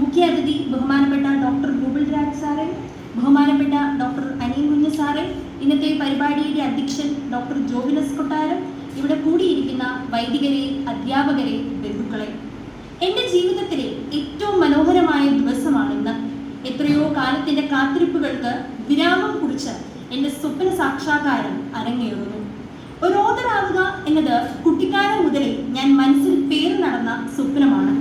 മുഖ്യ അതിഥി ബഹുമാനപ്പെട്ട ഡോക്ടർ ഗൂഗിൾ രാജ് സാറെ, ബഹുമാനപ്പെട്ട ഡോക്ടർ അനിൽ കുഞ്ഞ് സാറെ, ഇന്നത്തെ പരിപാടിയുടെ അധ്യക്ഷൻ ഡോക്ടർ ജോബിനസ് കൊട്ടാരം, ഇവിടെ കൂടിയിരിക്കുന്ന വൈദികരെ, അധ്യാപകരെ, ബന്ധുക്കളെ, എൻ്റെ ജീവിതത്തിലെ ഏറ്റവും മനോഹരമായ ദിവസമാണിന്ന്. എത്രയോ കാലത്തിൻ്റെ കാത്തിരിപ്പുകൾക്ക് വിരാമം കുറിച്ച് എൻ്റെ സ്വപ്ന സാക്ഷാത്കാരം അരങ്ങേറുന്നു. ഒരു ഓതറാവുക എന്നത് കുട്ടിക്കാലം മുതലേ ഞാൻ മനസ്സിൽ പേര് നടന്ന സ്വപ്നമാണ്.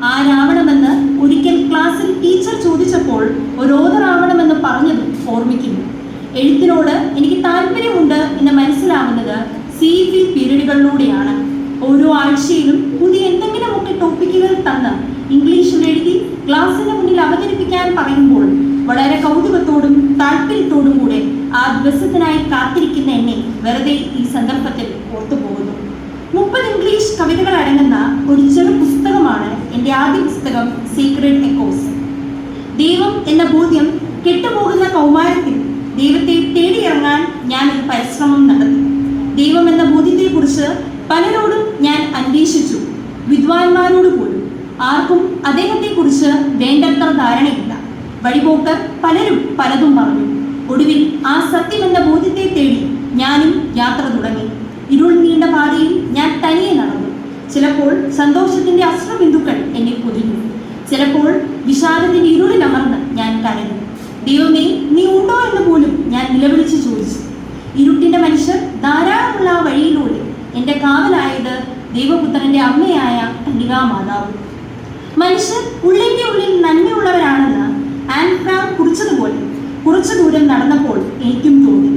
ആരാവണമെന്ന് ഒരിക്കൽ ക്ലാസ്സിൽ ടീച്ചർ ചോദിച്ചപ്പോൾ ഒരു ഓതറാവണമെന്ന് പറഞ്ഞതും ഓർമ്മിക്കുന്നു. എഴുത്തിനോട് എനിക്ക് താല്പര്യമുണ്ട് എന്ന് മനസ്സിലാവുന്നത് CFE പീരീഡുകളിലൂടെയാണ്. ഓരോ ആഴ്ചയിലും പുതിയ എന്തെങ്കിലുമൊക്കെ ടോപ്പിക്കുകൾ തന്ന് ഇംഗ്ലീഷിൽ എഴുതി ക്ലാസ്സിന് മുന്നിൽ അവതരിപ്പിക്കാൻ പറയുമ്പോൾ വളരെ കൗതുകത്തോടും താല്പര്യത്തോടും കൂടെ ആ ദിവസത്തിനായി കാത്തിരിക്കുന്ന എന്നെ വെറുതെ ഈ സന്ദർഭത്തിൽ ഓർത്തുപോകുന്നു. 30 ഇംഗ്ലീഷ് കവിതകൾ അടങ്ങുന്ന ഒരു ചെറു പുസ്തകമാണ് എൻ്റെ ആദ്യ പുസ്തകം, സീക്രട്ട് എക്കോസ്. ദൈവം എന്ന ബോധ്യം കെട്ടുപോകുന്ന കൗമാരത്തിൽ ദൈവത്തെ തേടിയിറങ്ങാൻ ഞാൻ ഒരു പരിശ്രമം നടത്തി. ദൈവം എന്ന ബോധ്യത്തെക്കുറിച്ച് പലരോടും ഞാൻ അന്വേഷിച്ചു, വിദ്വാൻമാരോട് പോലും. ആർക്കും അദ്ദേഹത്തെക്കുറിച്ച് വേണ്ടത്ര ധാരണയില്ല. വഴിപോക്കർ പലരും പലതും പറഞ്ഞു. ഒടുവിൽ ആ സത്യമെന്ന ബോധ്യത്തെ തേടി ഞാനും യാത്ര തുടങ്ങി. ഇരുൾ നീണ്ട പാതയിൽ ഞാൻ തനിയെ നടന്നു. ചിലപ്പോൾ സന്തോഷത്തിന്റെ അശ്രുബിന്ദുക്കൾ എന്നെ പൊതിഞ്ഞു, ചിലപ്പോൾ വിഷാദത്തിന്റെ ഇരുളിലമർന്ന് ഞാൻ കരഞ്ഞു. ദൈവമേ, നീ ഉണ്ടോ എന്ന് പോലും ഞാൻ നിലവിളിച്ച് ചോദിച്ചു. ഇരുട്ടിന്റെ മനുഷ്യർ ധാരാളമുള്ള ആ വഴിയിലൂടെ എൻ്റെ കാവലായത് ദൈവപുത്രന്റെ അമ്മയായ കന്യകാമാതാവ്. മനുഷ്യർ ഉള്ളിൻ്റെ ഉള്ളിൽ നന്മയുള്ളവരാണെന്ന് ആൻ ഫ്രാങ്ക് കുറിച്ചതുപോലെ കുറച്ചു ദൂരം നടന്നപ്പോൾ എനിക്കും തോന്നി.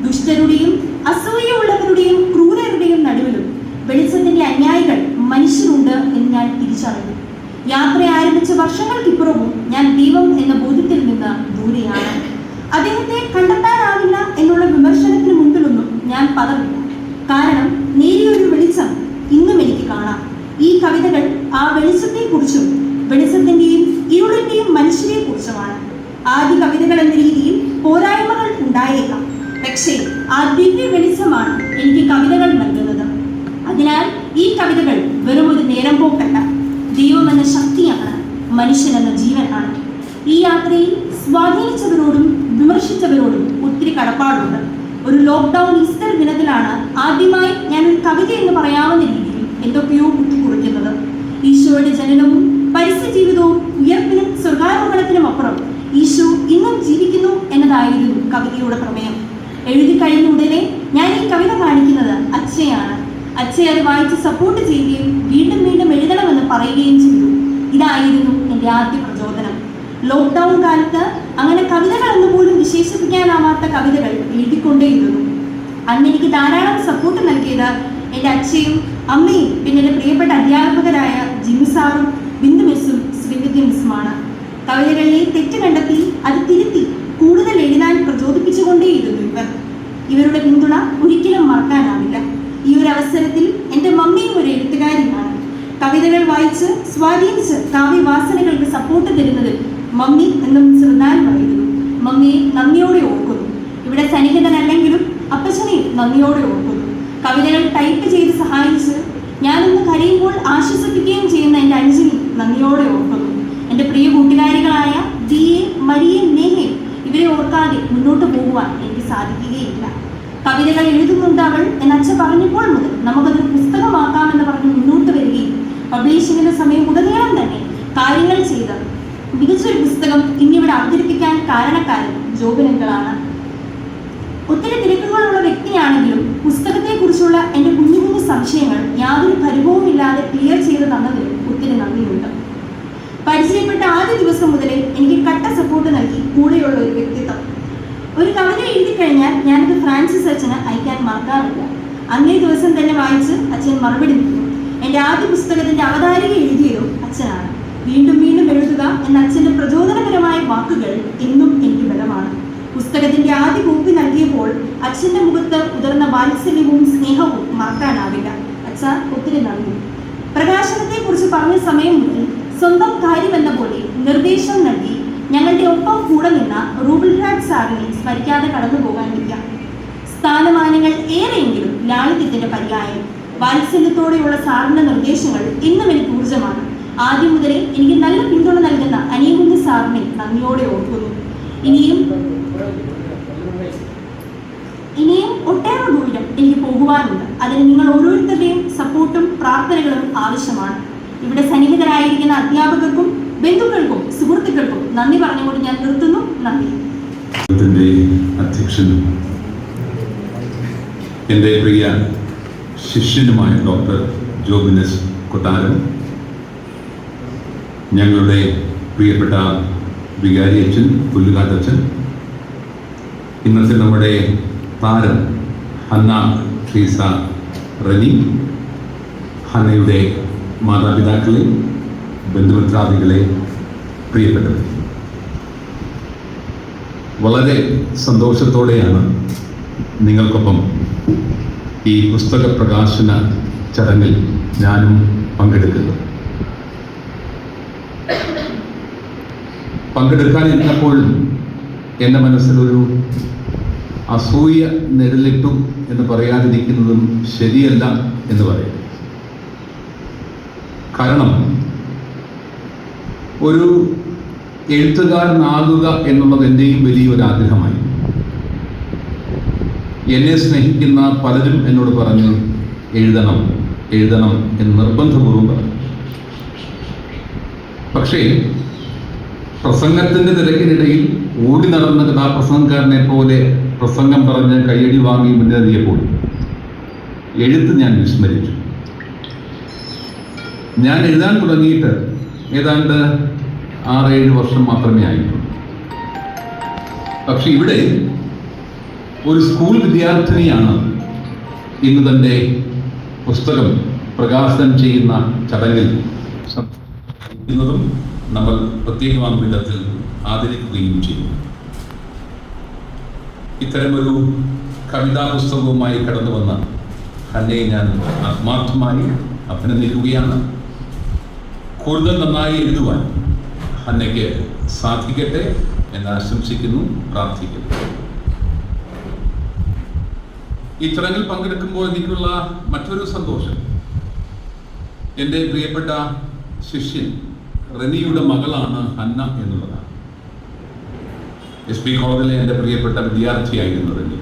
ദുഷ്ടരുടെയും അസൂയുള്ളവരുടെയും ക്രൂരരുടെയും നടുവിലും വെളിച്ചത്തിന്റെ അന്യായികൾ മനുഷ്യരുണ്ട് എന്ന് ഞാൻ തിരിച്ചറിഞ്ഞു. യാത്ര ആരംഭിച്ച വർഷങ്ങൾക്കിപ്പുറവും ഞാൻ ദൈവം എന്ന ബോധ്യത്തിൽ നിന്ന് ദൂരെയാണ്. അദ്ദേഹത്തെ കണ്ടെത്താനാവില്ല എന്നുള്ള വിമർശനത്തിന് മുമ്പിലൊന്നും ഞാൻ പതറില്ല. കാരണം നേരിയൊരു വെളിച്ചം ഇന്നും എനിക്ക് കാണാം. ഈ കവിതകൾ ആ വെളിച്ചത്തെക്കുറിച്ചും വെളിച്ചത്തിന്റെയും ഇരുളിന്റെയും മനുഷ്യരെ കുറിച്ചുമാണ്. ആദ്യ കവിതകൾ എന്ന രീതിയിൽ പോരായ്മകൾ ഉണ്ടായേക്കാം, പക്ഷേ ആ ദിവ്യ വെളിച്ചമാണ് എനിക്ക് കവിതകൾ നൽകുന്നത്. അതിനാൽ ഈ കവിതകൾ വെറും ഒരു നേരം പോക്കല്ല, ദൈവം എന്ന ശക്തിയാണ്, മനുഷ്യൻ എന്ന ജീവനാണ്. ഈ യാത്രയിൽ സ്വാധീനിച്ചവരോടും വിമർശിച്ചവരോടും ഒത്തിരി കടപ്പാടുണ്ട്. ഒരു ലോക്ക്ഡൗൺ ഈസ്റ്റർ ദിനത്തിലാണ് ആദ്യമായി ഞാൻ ഒരു കവിത എന്ന് പറയാവുന്ന രീതിയിൽ എന്തൊക്കെയോ കുത്തിക്കുറിക്കുന്നത്. ഈശോയുടെ ജനനവും പരസ്യ ജീവിതവും ഉയർപ്പിനും സ്വർഗാരോഹണത്തിനും അപ്പുറം ഈശോ ഇന്നും ജീവിക്കുന്നു എന്നതായിരുന്നു കവിതയുടെ പ്രമേയം. എഴുതി കഴിഞ്ഞ ഉടനെ ഞാൻ ഈ കവിത കാണിക്കുന്നത് അച്ഛയാണ്. അച്ഛയെ അത് വായിച്ച് സപ്പോർട്ട് ചെയ്യുകയും വീണ്ടും വീണ്ടും എഴുതണമെന്ന് പറയുകയും ചെയ്തു. ഇതായിരുന്നു എൻ്റെ ആദ്യ പ്രചോദനം. ലോക്ക്ഡൗൺ കാലത്ത് അങ്ങനെ കവിതകൾ എന്ന് പോലും വിശേഷിപ്പിക്കാനാവാത്ത കവിതകൾ എഴുതിക്കൊണ്ടേയിരുന്നു. അന്ന് എനിക്ക് ധാരാളം സപ്പോർട്ട് നൽകിയത് എൻ്റെ അച്ഛയും അമ്മയും പിന്നെ എൻ്റെ പ്രിയപ്പെട്ട അധ്യാപകരായ ജിമ്മി സാറും ബിന്ദു മിസ്സും ശ്രീവിദ്യ മിസ്സുമാണ്. കവിതകളിലെ തെറ്റ് കണ്ടെത്തി അത് തിരുത്തി കൂടുതൽ എഴുതാൻ പ്രചോദിപ്പിച്ചുകൊണ്ടേയിരുന്നു ഇവരുടെ പിന്തുണ ഒരിക്കലും മറക്കാനാവില്ല. ഈ ഒരു അവസരത്തിൽ എൻ്റെ മമ്മിയും ഒരു എഴുത്തുകാരിയാണ്. കവിതകൾ വായിച്ച് സ്വാധീനിച്ച് കാവ്യവാസനകൾക്ക് സപ്പോർട്ട് തരുന്നതിൽ മമ്മി എന്നും ശ്രദ്ധാലുമായിരുന്നു. മമ്മിയെ നന്ദിയോടെ ഓർക്കുന്നു. ഇവിടെ സന്നിഹിതനല്ലെങ്കിലും അപ്പച്ചനെയും നന്ദിയോടെ ഓർക്കുന്നു. കവിതകൾ ടൈപ്പ് ചെയ്ത് സഹായിച്ച് ഞാനൊന്ന് കരയുമ്പോൾ ആശ്വസിപ്പിക്കുകയും ചെയ്യുന്ന എൻ്റെ അഞ്ജലി നന്ദിയോടെ ഓർക്കുന്നു. എൻ്റെ പ്രിയ കൂട്ടുകാരികളായ ദിയെ, മരിയെ, നേഹയെ, ഇവരെ ഓർക്കാതെ മുന്നോട്ട് പോകുവാൻ എനിക്ക് സാധിക്കുകയില്ല. കവിതകൾ എഴുതുന്നുണ്ട് അവൾ എന്ന് അച്ഛൻ പറഞ്ഞപ്പോൾ മുതൽ നമുക്കതൊരു പുസ്തകമാക്കാമെന്ന് പറഞ്ഞ് മുന്നോട്ട് വരികയും പബ്ലിഷിങ്ങിൻ്റെ സമയം ഉടനീളം തന്നെ കാര്യങ്ങൾ ചെയ്ത് മികച്ചൊരു പുസ്തകം ഇന്നിവിടെ അവതരിപ്പിക്കാൻ കാരണക്കാരൻ ജോബിനങ്കളാണ്. ഒത്തിരി തിരക്കുകളുള്ള വ്യക്തിയാണെങ്കിലും പുസ്തകത്തെക്കുറിച്ചുള്ള എൻ്റെ കുഞ്ഞു കുഞ്ഞു സംശയങ്ങൾ യാതൊരു പരിഭവമില്ലാതെ ക്ലിയർ ചെയ്ത് തന്നതിലും ഒത്തിരി നന്ദിയുണ്ട്. പരിചയപ്പെട്ട ആദ്യ ദിവസം മുതലേ എനിക്ക് കട്ട സപ്പോർട്ട് നൽകി കൂടെയുള്ള ഒരു വ്യക്തിത്വം. ഒരു കവിത എഴുതി കഴിഞ്ഞാൽ ഞാനത് ഫ്രാൻസിസ് അച്ഛന് അയക്കാൻ മറക്കാറില്ല. അന്നേ ദിവസം തന്നെ വായിച്ച് അച്ഛൻ മറുപടി നൽകും. എൻ്റെ ആദ്യ പുസ്തകത്തിൻ്റെ അവതാരിക എഴുതിയതും അച്ഛനാണ്. വീണ്ടും വീണ്ടും എഴുതുക എന്ന അച്ഛൻ്റെ പ്രചോദനപരമായ വാക്കുകൾ എന്നും എനിക്ക് ബലമാണ്. പുസ്തകത്തിൻ്റെ ആദ്യ കോപ്പി നൽകിയപ്പോൾ അച്ഛൻ്റെ മുഖത്ത് ഉതിർന്ന വാത്സല്യവും സ്നേഹവും മറക്കാനാവില്ല. അച്ഛ, ഒത്തിരി നന്ദി. പ്രകാശനത്തെക്കുറിച്ച് പറഞ്ഞ സമയം മുതൽ സ്വന്തം കാര്യമെന്ന പോലെ നിർദ്ദേശം നൽകി ഞങ്ങളുടെ ഒപ്പം കൂടെ നിന്ന റൂബിൾ രാജ് സാറിനെ സ്മരിക്കാതെ കടന്നു പോകാനില്ല. സ്ഥാനമാനങ്ങൾ ഏറെയെങ്കിലും ലാളിത്യത്തിൻ്റെ പര്യായം. വാത്സല്യത്തോടെയുള്ള സാറിന്റെ നിർദ്ദേശങ്ങൾ ഇന്നും എനിക്ക് ഊർജ്ജമാണ്. ആദ്യം മുതലേ എനിക്ക് നല്ല പിന്തുണ നൽകുന്ന അനിയൻകുഞ്ഞ് സാറിനെ നന്ദിയോടെ ഓർക്കുന്നു. ഇനിയും ഒട്ടേറെ ദൂരം എനിക്ക് പോകുവാനുണ്ട്. അതിന് നിങ്ങൾ ഓരോരുത്തരുടെയും സപ്പോർട്ടും പ്രാർത്ഥനകളും ആവശ്യമാണ്. ഇവിടെ സന്നിഹിതരായിരിക്കുന്ന അധ്യാപകർക്കും ബന്ധുക്കൾക്കും സുഹൃത്തുക്കൾക്കും നന്ദി പറഞ്ഞുകൊണ്ട് ഞാൻ നിർത്തുന്നു. നന്ദി. അധ്യക്ഷൻ, എൻ്റെ പ്രിയ ശിഷ്യനുമായ ഡോക്ടർ ജോബിനസ് കൊട്ടാരം, ഞങ്ങളുടെ പ്രിയപ്പെട്ട വികാരി അച്ഛൻ പുല്ലുകാട്ടച്ഛൻ, ഇന്നത്തെ നമ്മുടെ താരം ഹന്ന ട്രീസ റനി, ഹന്നയുടെ മാതാപിതാക്കളെ, ബന്ധുമിത്രാദികളെ, പ്രിയപ്പെട്ടവർ, വളരെ സന്തോഷത്തോടെയാണ് നിങ്ങൾക്കൊപ്പം ഈ പുസ്തക പ്രകാശന ചടങ്ങിൽ ഞാനും പങ്കെടുക്കുന്നത്. പങ്കെടുക്കാനിരുന്നപ്പോൾ എൻ്റെ മനസ്സിലൊരു അസൂയ നിഴലിട്ടു എന്ന് പറയാതിരിക്കുന്നതും ശരിയല്ല എന്ന് പറയും. കാരണം ഒരു എഴുത്തുകാരനാകുക എന്നുള്ളത് എൻ്റെയും വലിയൊരു ആഗ്രഹമായി. എന്നെ സ്നേഹിക്കുന്ന പലരും എന്നോട് പറഞ്ഞു എഴുതണം എഴുതണം എന്ന് നിർബന്ധപൂർവ്വം പറഞ്ഞു. പക്ഷേ പ്രസംഗത്തിൻ്റെ തിരക്കിനിടയിൽ ഓടി നടന്ന കഥാപ്രസംഗക്കാരനെ പോലെ പ്രസംഗം പറഞ്ഞ് കയ്യടി വാങ്ങി മുന്നേറിയപ്പോൾ എഴുത്ത് ഞാൻ വിസ്മരിച്ചു. ഞാൻ എഴുതാൻ തുടങ്ങിയിട്ട് ഏതാണ്ട് 6-7 വർഷം മാത്രമേ ആയിട്ടുള്ളൂ. പക്ഷെ ഇവിടെ ഒരു സ്കൂൾ വിദ്യാർത്ഥിനിയാണ് ഇന്ന് തൻ്റെ പുസ്തകം പ്രകാശനം ചെയ്യുന്ന ചടങ്ങിൽ നമ്മൾ പ്രത്യേകമായ വിധത്തിൽ ആദരിക്കുകയും ചെയ്യും. ഇത്തരമൊരു കവിതാ പുസ്തകവുമായി കടന്നു വന്ന ഹന്നയെ ഞാൻ ആത്മാർത്ഥമായി അഭിനന്ദിക്കുകയാണ്. കൂടുതൽ നന്നായി എഴുതുവാൻ ഹന്നയ്ക്ക് സാധിക്കട്ടെ എന്ന് ആശംസിക്കുന്നു, പ്രാർത്ഥിക്കുന്നു. ഈ ചടങ്ങിൽ പങ്കെടുക്കുമ്പോൾ എനിക്കുള്ള മറ്റൊരു സന്തോഷം എൻ്റെ പ്രിയപ്പെട്ട ശിഷ്യൻ റനിയുടെ മകളാണ് ഹന്ന എന്നുള്ളതാണ്. SP കോളേജിലെ എൻ്റെ പ്രിയപ്പെട്ട വിദ്യാർത്ഥിയായിരുന്നു റനി.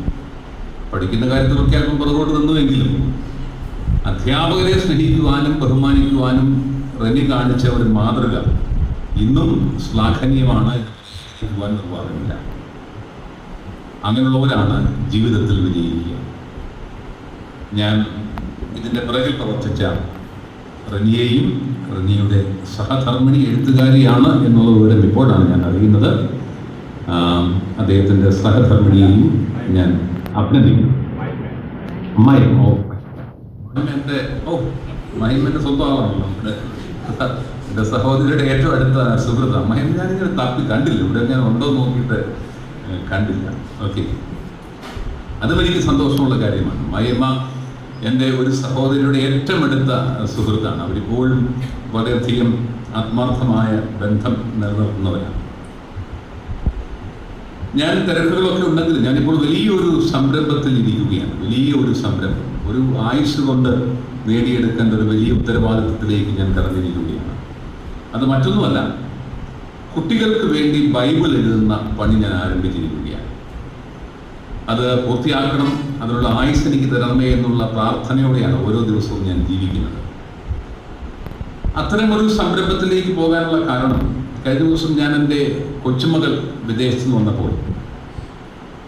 പഠിക്കുന്ന കാര്യത്തിലൊക്കെ അല്പം പുറകോട്ട് നിന്നുവെങ്കിലും അധ്യാപകരെ സ്നേഹിക്കുവാനും ബഹുമാനിക്കുവാനും റനി കാണിച്ച ഒരു മാതൃക ഇന്നും ശ്ലാഘനീയമാണ്. നിർവാഹമില്ല. അങ്ങനെയുള്ളവരാണ് ജീവിതത്തിൽ വിജയിക്കുക. ഞാൻ ഇതിൻ്റെ പിറകിൽ പ്രവർത്തിച്ച റനിയെയും റനിയുടെ സഹധർമ്മിണി എഴുത്തുകാരിയാണ് എന്നുള്ള വിവരം ഇപ്പോഴാണ് ഞാൻ അറിയുന്നത്. അദ്ദേഹത്തിൻ്റെ സഹധർമ്മിണിയെയും ഞാൻ അഭിനന്ദിക്കുന്നു. മഹിമൻ്റെ സ്വന്തം ആളാണല്ലോ. എൻ്റെ സഹോദരിയുടെ ഏറ്റവും അടുത്ത സുഹൃത്ത്. മഹിമ ഞാനിങ്ങനെ തപ്പി കണ്ടില്ല, ഇവിടെ ഞാൻ ഉണ്ടോ നോക്കിയിട്ട് കണ്ടില്ല. ഓക്കെ, അതും എനിക്ക് സന്തോഷമുള്ള കാര്യമാണ്. മഹിമ എൻ്റെ ഒരു സഹോദരിയുടെ ഏറ്റവും അടുത്ത സുഹൃത്താണ്. അവരിപ്പോഴും വളരെയധികം ആത്മാർത്ഥമായ ബന്ധം നിലനിർത്തുന്നവരാണ്. ഞാൻ തിരക്കുകളൊക്കെ ഉണ്ടെങ്കിലും ഞാനിപ്പോൾ വലിയൊരു സംരംഭത്തിൽ ഇരിക്കുകയാണ്. വലിയൊരു സംരംഭം, ഒരു ആയുസ് കൊണ്ട് നേടിയെടുക്കേണ്ട ഒരു വലിയ ഉത്തരവാദിത്വത്തിലേക്ക് ഞാൻ കടന്നിരിക്കുകയാണ്. അത് മറ്റൊന്നുമല്ല, കുട്ടികൾക്ക് വേണ്ടി ബൈബിൾ എഴുതുന്ന പണി ഞാൻ ആരംഭിച്ചിരിക്കുകയാണ്. അത് പൂർത്തിയാക്കണം, അതിനുള്ള ആയുസ് എനിക്ക് തരണമേ എന്നുള്ള പ്രാർത്ഥനയോടെയാണ് ഓരോ ദിവസവും ഞാൻ ജീവിക്കുന്നത്. അത്തരമൊരു സംരംഭത്തിലേക്ക് പോകാനുള്ള കാരണം, കഴിഞ്ഞ ദിവസം ഞാൻ എൻ്റെ കൊച്ചുമകൾ വിദേശത്ത് നിന്ന് വന്നപ്പോൾ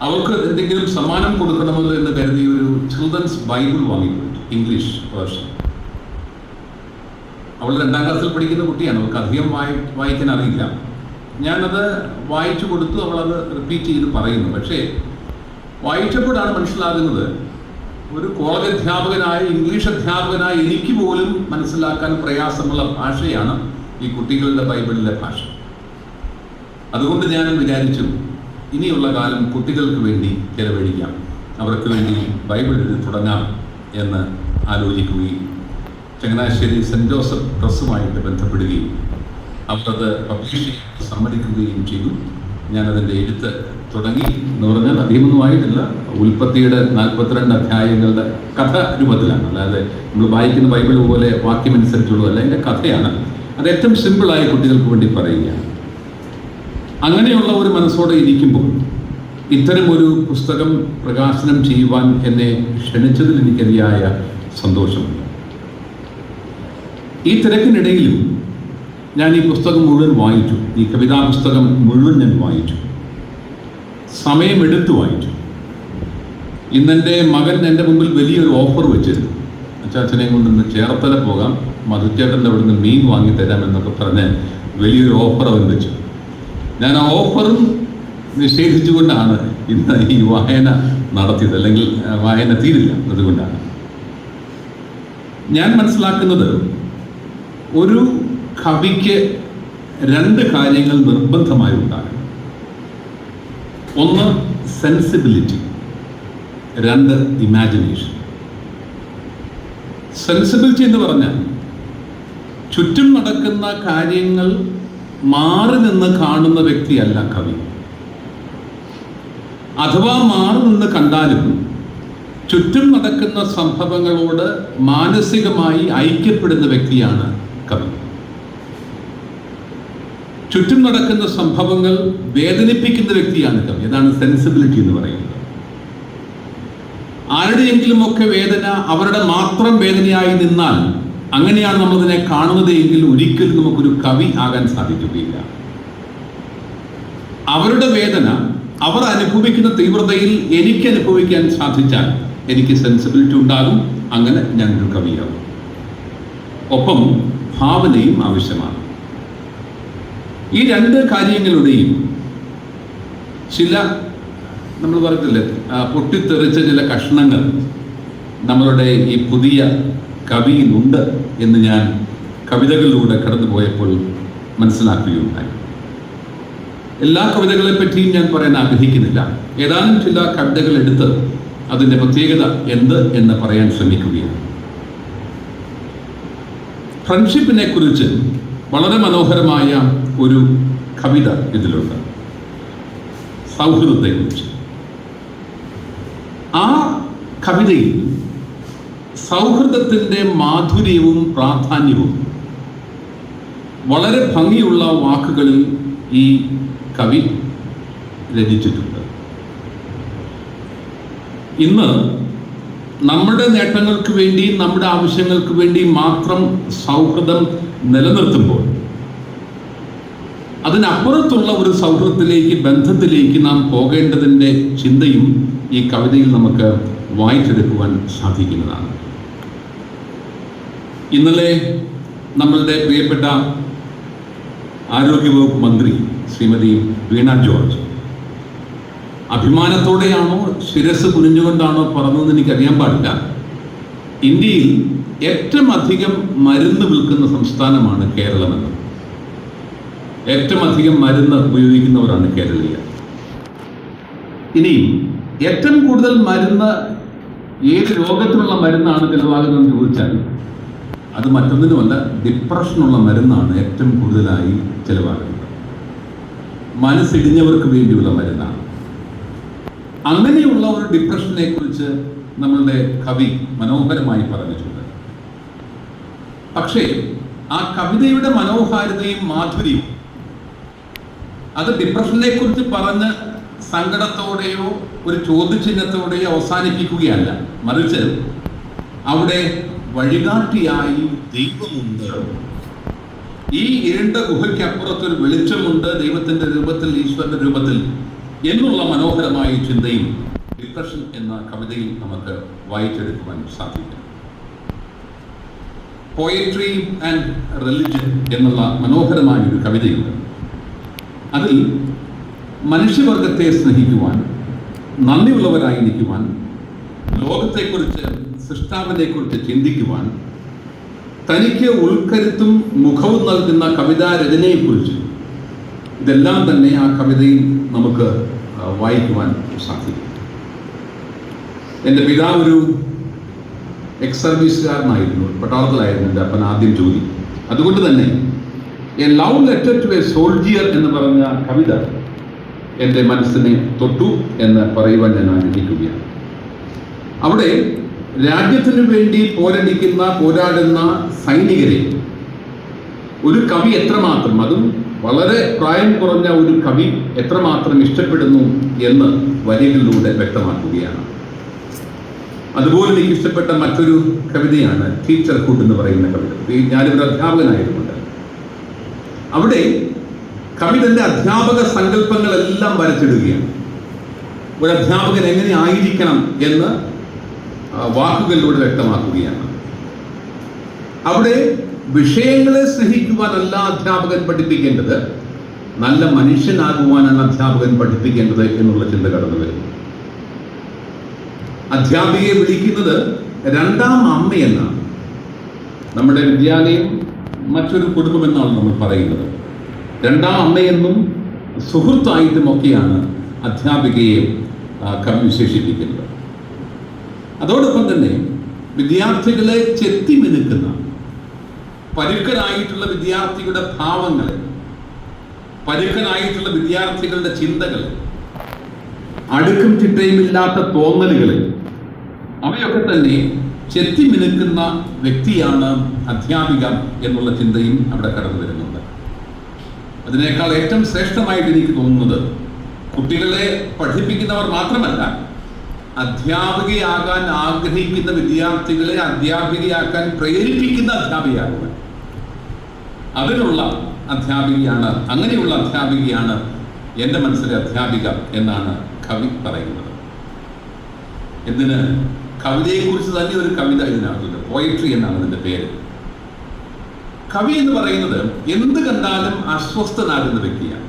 അവർക്ക് എന്തെങ്കിലും സമ്മാനം കൊടുക്കണമല്ലോ എന്ന് കരുതി ഒരു ചിൽഡ്രൻസ് ബൈബിൾ വാങ്ങിക്കൊടുത്തു, ഇംഗ്ലീഷ് വേർഷൻ. അവൾ 2ാം ക്ലാസ്സിൽ പഠിക്കുന്ന കുട്ടിയാണ്, അവൾക്ക് അധികം വായിക്കാൻ അറിയില്ല. ഞാനത് വായിച്ചു കൊടുത്തു, അവളത് റിപ്പീറ്റ് ചെയ്ത് പറയുന്നു. പക്ഷേ വായിച്ചപ്പോഴാണ് മനസ്സിലാകുന്നത്, ഒരു കോളേജ് അധ്യാപകനായ, ഇംഗ്ലീഷ് അധ്യാപകനായ എനിക്ക് പോലും മനസ്സിലാക്കാൻ പ്രയാസമുള്ള ഭാഷയാണ് ഈ കുട്ടികളുടെ ബൈബിളിലെ ഭാഷ. അതുകൊണ്ട് ഞാൻ വിചാരിച്ചു, ഇനിയുള്ള കാലം കുട്ടികൾക്ക് വേണ്ടി ചെലവഴിക്കാം, അവർക്ക് വേണ്ടി ബൈബിൾ എഴുതി തുടങ്ങാം എന്ന് ആലോചിക്കുകയും ചങ്ങനാശ്ശേരി സെൻറ് ജോസഫ് പ്രസ്സുമായിട്ട് ബന്ധപ്പെടുകയും അവരത് പബ്ലിഷ് ചെയ്യാൻ സമ്മതിക്കുകയും ചെയ്തു. ഞാനതിൻ്റെ എഴുത്ത് തുടങ്ങി എന്ന് പറഞ്ഞാൽ അധികമൊന്നും ആയിട്ടില്ല. ഉൽപ്പത്തിയുടെ 42 അധ്യായങ്ങളുടെ കഥ രൂപത്തിലാണ്, അല്ലാതെ നമ്മൾ വായിക്കുന്ന ബൈബിൾ പോലെ വാക്യമനുസരിച്ചുള്ളതല്ല. എൻ്റെ കഥയാണ്. അത് ഏറ്റവും സിമ്പിളായി കുട്ടികൾക്ക് വേണ്ടി പറയുകയാണ്. അങ്ങനെയുള്ള ഒരു മനസ്സോടെ ഇരിക്കുമ്പോൾ ഇത്തരം ഒരു പുസ്തകം പ്രകാശനം ചെയ്യുവാൻ എന്നെ ക്ഷണിച്ചതിൽ എനിക്കതിയായ സന്തോഷമുണ്ട്. ഈ തിരക്കിനിടയിലും ഞാൻ ഈ പുസ്തകം മുഴുവൻ വായിച്ചു. ഈ കവിതാ പുസ്തകം മുഴുവൻ ഞാൻ വായിച്ചു, സമയമെടുത്ത് വായിച്ചു. ഇന്നെൻ്റെ മകൻ എൻ്റെ മുമ്പിൽ വലിയൊരു ഓഫർ വെച്ചിരുന്നു. അച്ചാച്ചനെ കൊണ്ടൊന്ന് ചേർത്തല പോകാം, മധുച്ചേട്ടൻ്റെ അവിടെ നിന്ന് മീൻ വാങ്ങിത്തരാം എന്നൊക്കെ പറഞ്ഞ് വലിയൊരു ഓഫർ അവൻ വെച്ചു. ഞാൻ ആ ഓഫറും നിഷേധിച്ചുകൊണ്ടാണ് ഇന്ന് ഈ വായന നടത്തിയത്, അല്ലെങ്കിൽ വായന തീരില്ല. അതുകൊണ്ടാണ് ഞാൻ മനസ്സിലാക്കുന്നത്, ഒരു കവിക്ക് 2 കാര്യങ്ങൾ നിർബന്ധമായി ഉണ്ടാകും. ഒന്ന് സെൻസിബിലിറ്റി, 2 ഇമാജിനേഷൻ. സെൻസിബിലിറ്റി എന്ന് പറഞ്ഞാൽ ചുറ്റും നടക്കുന്ന കാര്യങ്ങൾ മാറി നിന്ന് കാണുന്ന വ്യക്തിയല്ല കവി. അഥവാ മാറി നിന്ന് കണ്ടാലും ചുറ്റും നടക്കുന്ന സംഭവങ്ങളോട് മാനസികമായി ഐക്യപ്പെടുന്ന വ്യക്തിയാണ് കവി. ചുറ്റും നടക്കുന്ന സംഭവങ്ങൾ വേദനിപ്പിക്കുന്ന വ്യക്തിയാണ് കവി. അതാണ് സെൻസിബിലിറ്റി എന്ന് പറയുന്നത്. ആരുടെയെങ്കിലുമൊക്കെ വേദന അവരുടെ മാത്രം വേദനയായി നിന്നാൽ, അങ്ങനെയാണ് നമ്മളതിനെ കാണുന്നത് എങ്കിൽ ഒരിക്കലും നമുക്കൊരു കവി ആകാൻ സാധിക്കുകയില്ല. അവരുടെ വേദന അവർ അനുഭവിക്കുന്ന തീവ്രതയിൽ എനിക്ക് അനുഭവിക്കാൻ സാധിച്ചാൽ എനിക്ക് സെൻസിബിലിറ്റി ഉണ്ടാകും. അങ്ങനെ ഞാനൊരു കവിയാകും. ഒപ്പം ഭാവനയും ആവശ്യമാണ്. ഈ 2 കാര്യങ്ങളുടെയും ചില, നമ്മൾ പറഞ്ഞില്ലേ, പൊട്ടിത്തെറിച്ച ചില കഷ്ണങ്ങൾ നമ്മളുടെ ഈ പുതിയ കവിയിലുണ്ട് എന്ന് ഞാൻ കവിതകളിലൂടെ കടന്നുപോയപ്പോൾ മനസ്സിലാക്കുകയുണ്ടായി. എല്ലാ കവിതകളെ പറ്റിയും ഞാൻ പറയാൻ ആഗ്രഹിക്കുന്നില്ല. ഏതാനും ചില കവിതകൾ എടുത്ത് അതിൻ്റെ പ്രത്യേകത എന്ത് എന്ന് പറയാൻ ശ്രമിക്കുകയാണ്. ഫ്രണ്ട്ഷിപ്പിനെ കുറിച്ച് വളരെ മനോഹരമായ ഒരു കവിത ഇതിലുണ്ട്, സൗഹൃദത്തെക്കുറിച്ച്. ആ കവിതയിൽ സൗഹൃദത്തിൻ്റെ മാധുര്യവും പ്രാധാന്യവും വളരെ ഭംഗിയുള്ള വാക്കുകളിൽ ഈ കവി രചിച്ചിട്ടുണ്ട്. ഇന്ന് നമ്മുടെ നേട്ടങ്ങൾക്ക് വേണ്ടി, നമ്മുടെ ആവശ്യങ്ങൾക്ക് വേണ്ടി മാത്രം സൗഹൃദം നിലനിർത്തുമ്പോൾ അതിനപ്പുറത്തുള്ള ഒരു സൗഹൃദത്തിലേക്ക്, ബന്ധത്തിലേക്ക് നാം പോകേണ്ടതിൻ്റെ ചിന്തയും ഈ കവിതയിൽ നമുക്ക് വായിച്ചെടുക്കുവാൻ സാധിക്കുന്നതാണ്. ഇന്നലെ നമ്മളുടെ പ്രിയപ്പെട്ട ആരോഗ്യവകുപ്പ് മന്ത്രി ശ്രീമതി വീണ ജോർജ് അഭിമാനത്തോടെയാണോ ശിരസ് കുനിഞ്ഞുകൊണ്ടാണോ പറഞ്ഞതെന്ന് എനിക്കറിയാൻ പാടില്ല, ഇന്ത്യയിൽ ഏറ്റവും അധികം മരുന്ന് വിൽക്കുന്ന സംസ്ഥാനമാണ് കേരളമെന്ന്. ഏറ്റവും അധികം മരുന്ന് ഉപയോഗിക്കുന്നവരാണ് കേരളീയർ. ഇനിയും ഏറ്റവും കൂടുതൽ മരുന്ന്, ഏത് രോഗത്തിനുള്ള മരുന്നാണ് ചിലവാകുന്നതെന്ന് ചോദിച്ചാൽ അത് മറ്റൊന്നിനുമല്ല, ഡിപ്രഷനുള്ള മരുന്നാണ് ഏറ്റവും കൂടുതലായി ചിലവാകുന്നത്. മനസ്സിടിഞ്ഞവർക്ക് വേണ്ടിയുള്ള മരുന്നാണ്. അങ്ങനെയുള്ള ഒരു ഡിപ്രഷനെ കുറിച്ച് നമ്മളുടെ കവി മനോഹരമായി പറഞ്ഞിട്ടുണ്ട്. പക്ഷേ ആ കവിതയുടെ മനോഹാരിതയും മാധുര്യവും അത് ഡിപ്രഷനെ കുറിച്ച് പറഞ്ഞ് സങ്കടത്തോടെയോ ഒരു ചോദ്യചിഹ്നത്തോടെയോ അവസാനിപ്പിക്കുകയല്ല, മറിച്ച് അവിടെ വഴികാട്ടിയായി ദൈവമുണ്ട്, ഈ ഇരുണ്ട ഗുഹയ്ക്കപ്പുറത്തൊരു വെളിച്ചമുണ്ട്, ദൈവത്തിന്റെ രൂപത്തിൽ, ഈശ്വരന്റെ രൂപത്തിൽ എന്നുള്ള മനോഹരമായ ചിന്തയും ഡിപ്രഷൻ എന്ന കവിതയിൽ നമുക്ക് വായിച്ചെടുക്കുവാൻ സാധിക്കും. പോയട്രി ആൻഡ് റിലിജൻ എന്നുള്ള മനോഹരമായ ഒരു കവിതയുണ്ട്. അതിൽ മനുഷ്യവർഗത്തെ സ്നേഹിക്കുവാൻ, നന്ദിയുള്ളവരായിരിക്കുവാൻ, ലോകത്തെക്കുറിച്ച്, സൃഷ്ടാവിനെക്കുറിച്ച് ചിന്തിക്കുവാൻ, തനിക്ക് ഉൾക്കരുത്തും മുഖവും നൽകുന്ന കവിതാ രചനയെക്കുറിച്ച്, ഇതെല്ലാം തന്നെ ആ കവിതയിൽ നമുക്ക് വായിക്കുവാൻ സാധിക്കും. എൻ്റെ പിതാവ് ഒരു എക്സ് സർവീസുകാരനായിരുന്നു, പട്ടാളത്തിലായിരുന്നു എൻ്റെ അപ്പൻ ആദ്യം ജോലി. അതുകൊണ്ട് തന്നെ a love letter to a soldier എന്ന് പറഞ്ഞ കവിത എൻ്റെ മനസ്സിനെ തൊട്ടു എന്ന് പറയുവാൻ ഞാൻ ആഗ്രഹിക്കുകയാണ്. അവിടെ രാജ്യത്തിനു വേണ്ടി പോരാടുന്ന സൈനികരെ ഒരു കവി എത്രമാത്രം, അതും വളരെ പ്രായം കുറഞ്ഞ ഒരു കവി എത്രമാത്രം ഇഷ്ടപ്പെടുന്നു എന്ന് വരികളിലൂടെ വ്യക്തമാക്കുകയാണ്. അതുപോലെ എനിക്ക് ഇഷ്ടപ്പെട്ട മറ്റൊരു കവിതയാണ് ടീച്ചർഹുഡ് എന്ന് പറയുന്ന കവിത. ഞാനൊരു അധ്യാപകനായതുകൊണ്ട് അവിടെ കവി തന്റെ അധ്യാപക സങ്കല്പങ്ങളെല്ലാം വരച്ചിടുകയാണ്. ഒരു അധ്യാപകൻ എങ്ങനെ ആയിരിക്കണം എന്ന് വാക്കുകളിലൂടെ വ്യക്തമാക്കുകയാണ്. അവിടെ വിഷയങ്ങളെ സ്നേഹിക്കുവാനല്ല അധ്യാപകൻ പഠിപ്പിക്കേണ്ടത്, നല്ല മനുഷ്യനാകുവാനാണ് അധ്യാപകൻ പഠിപ്പിക്കേണ്ടത് എന്നുള്ള ചിന്ത കടന്നു വരുന്നു. അധ്യാപികയെ വിളിക്കുന്നത് രണ്ടാം അമ്മയെന്നാണ്. നമ്മുടെ വിദ്യാലയം മറ്റൊരു കുടുംബമെന്നാണ് നമ്മൾ പറയുന്നത്. രണ്ടാം അമ്മയെന്നും സുഹൃത്തായിട്ടുമൊക്കെയാണ് അധ്യാപികയെ കവി വിശേഷിപ്പിക്കുന്നത്. അതോടൊപ്പം തന്നെ വിദ്യാർത്ഥികളെ ചെത്തിമിനുക്കുന്ന പരുക്കനായിട്ടുള്ള വിദ്യാർത്ഥികളുടെ ഭാവങ്ങളെ, പരുക്കനായിട്ടുള്ള വിദ്യാർത്ഥികളുടെ ചിന്തകളെ, അടുക്കും ചിട്ടയുമില്ലാത്ത തോന്നലുകളെ, അവയൊക്കെ തന്നെ ചെത്തിമിനുക്കുന്ന വ്യക്തിയാണ് അധ്യാപിക എന്നുള്ള ചിന്തയും അവിടെ കടന്നു വരുന്നുണ്ട്. അതിനേക്കാൾ ഏറ്റവും ശ്രേഷ്ഠമായിട്ട് എനിക്ക് തോന്നുന്നത് കുട്ടികളെ പഠിപ്പിക്കുന്നവർ മാത്രമല്ല, അധ്യാപികയാകാൻ ആഗ്രഹിക്കുന്ന വിദ്യാർത്ഥികളെ അധ്യാപികയാക്കാൻ പ്രേരിപ്പിക്കുന്ന അധ്യാപികയാകുവാൻ അതിനുള്ള അധ്യാപികയാണ്, അങ്ങനെയുള്ള അധ്യാപികയാണ് എൻ്റെ മനസ്സിലെ അധ്യാപിക എന്നാണ് കവി പറയുന്നത്. എന്തിന്, കവിതയെക്കുറിച്ച് തന്നെ ഒരു കവിത ഇതിനകത്തുണ്ട്. പോയട്രി എന്നാണ് അതിൻ്റെ പേര്. കവി എന്ന് പറയുന്നത് എന്ത് കണ്ടാലും അസ്വസ്ഥനാകുന്ന വ്യക്തിയാണ്.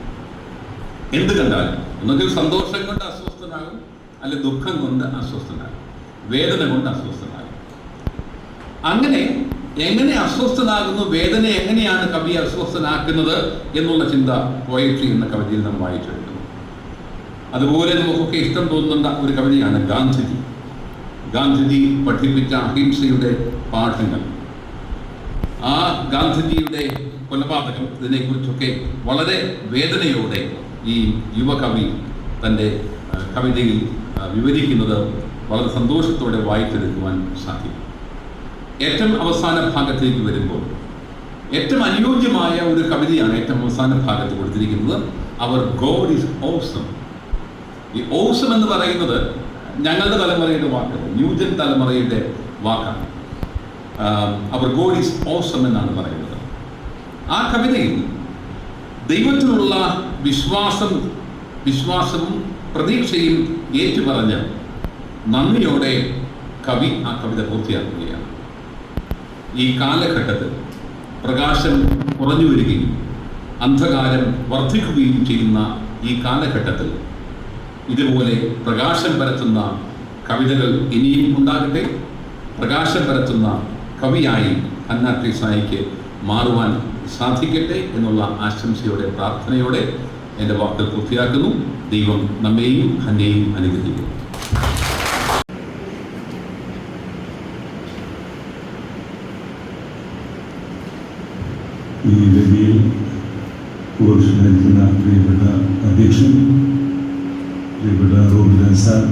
എന്ത് കണ്ടാലും ഒന്നുകിൽ സന്തോഷം കൊണ്ട് അസ്വസ്ഥനാകും, അല്ലെ ദുഃഖം കൊണ്ട് അസ്വസ്ഥനാകും, വേദന കൊണ്ട് അസ്വസ്ഥനാകും. അങ്ങനെ എങ്ങനെ അസ്വസ്ഥനാകുന്നു, വേദന എങ്ങനെയാണ് കവിയെ അസ്വസ്ഥനാക്കുന്നത് എന്നുള്ള ചിന്ത പോയട്രി എന്ന കവിതയിൽ നാം വായിച്ചെടുക്കുന്നു. അതുപോലെ നമുക്കൊക്കെ ഇഷ്ടം തോന്നുന്ന ഒരു കവിതയാണ് ഗാന്ധിജി. ഗാന്ധിജി പഠിപ്പിച്ച അഹിംസയുടെ പാഠങ്ങൾ, ആ ഗാന്ധിജിയുടെ കൊലപാതകം, ഇതിനെക്കുറിച്ചൊക്കെ വളരെ വേദനയോടെ ഈ യുവകവി തൻ്റെ കവിതയിൽ വിവരിക്കുന്നത് വളരെ സന്തോഷത്തോടെ വായിച്ചെടുക്കുവാൻ സാധിക്കും. ഏറ്റവും അവസാന ഭാഗത്തേക്ക് വരുമ്പോൾ ഏറ്റവും അനുയോജ്യമായ ഒരു കവിതയാണ് ഏറ്റവും അവസാന ഭാഗത്ത് കൊടുത്തിരിക്കുന്നത്. അവർ ഗോഡ് ഈസ് ഓസം. ഈ ഓസം എന്ന് പറയുന്നത് ഞങ്ങളുടെ തലമുറയുടെ വാക്കാണ്, ന്യൂജൻ തലമുറയുടെ വാക്കാണ്. അവർ ഗോഡ് ഈസ് ഓസം എന്നാണ് പറയുന്നത്. ആ കവിതയിൽ ദൈവത്തിലുള്ള വിശ്വാസവും പ്രതീക്ഷയും ഏറ്റുപറഞ്ഞ് നന്ദിയോടെ കവി ആ കവിത പൂർത്തിയാക്കുകയാണ്. ഈ കാലഘട്ടത്തിൽ പ്രകാശം കുറഞ്ഞു വരികയും അന്ധകാരം വർദ്ധിക്കുകയും ചെയ്യുന്ന ഈ കാലഘട്ടത്തിൽ ഇതുപോലെ പ്രകാശം പരത്തുന്ന കവിതകൾ ഇനിയും ഉണ്ടാകട്ടെ. പ്രകാശം പരത്തുന്ന കവിയായി ഹന്ന ട്രീസായിക്ക് മാറുവാൻ സാധിക്കട്ടെ എന്നുള്ള ആശംസയോടെ, പ്രാർത്ഥനയോടെ എൻ്റെ വാക്കുകൾ പൂർത്തിയാക്കുന്നു. ദൈവം നമ്മെയും ഹന്നയെയും അനുഗ്രഹിക്കും. ഈ വേദിയിൽ പുരുഷനായിരിക്കുന്ന പ്രിയപ്പെട്ട അധ്യക്ഷൻ, പ്രിയപ്പെട്ട റോബിൻ സാർ,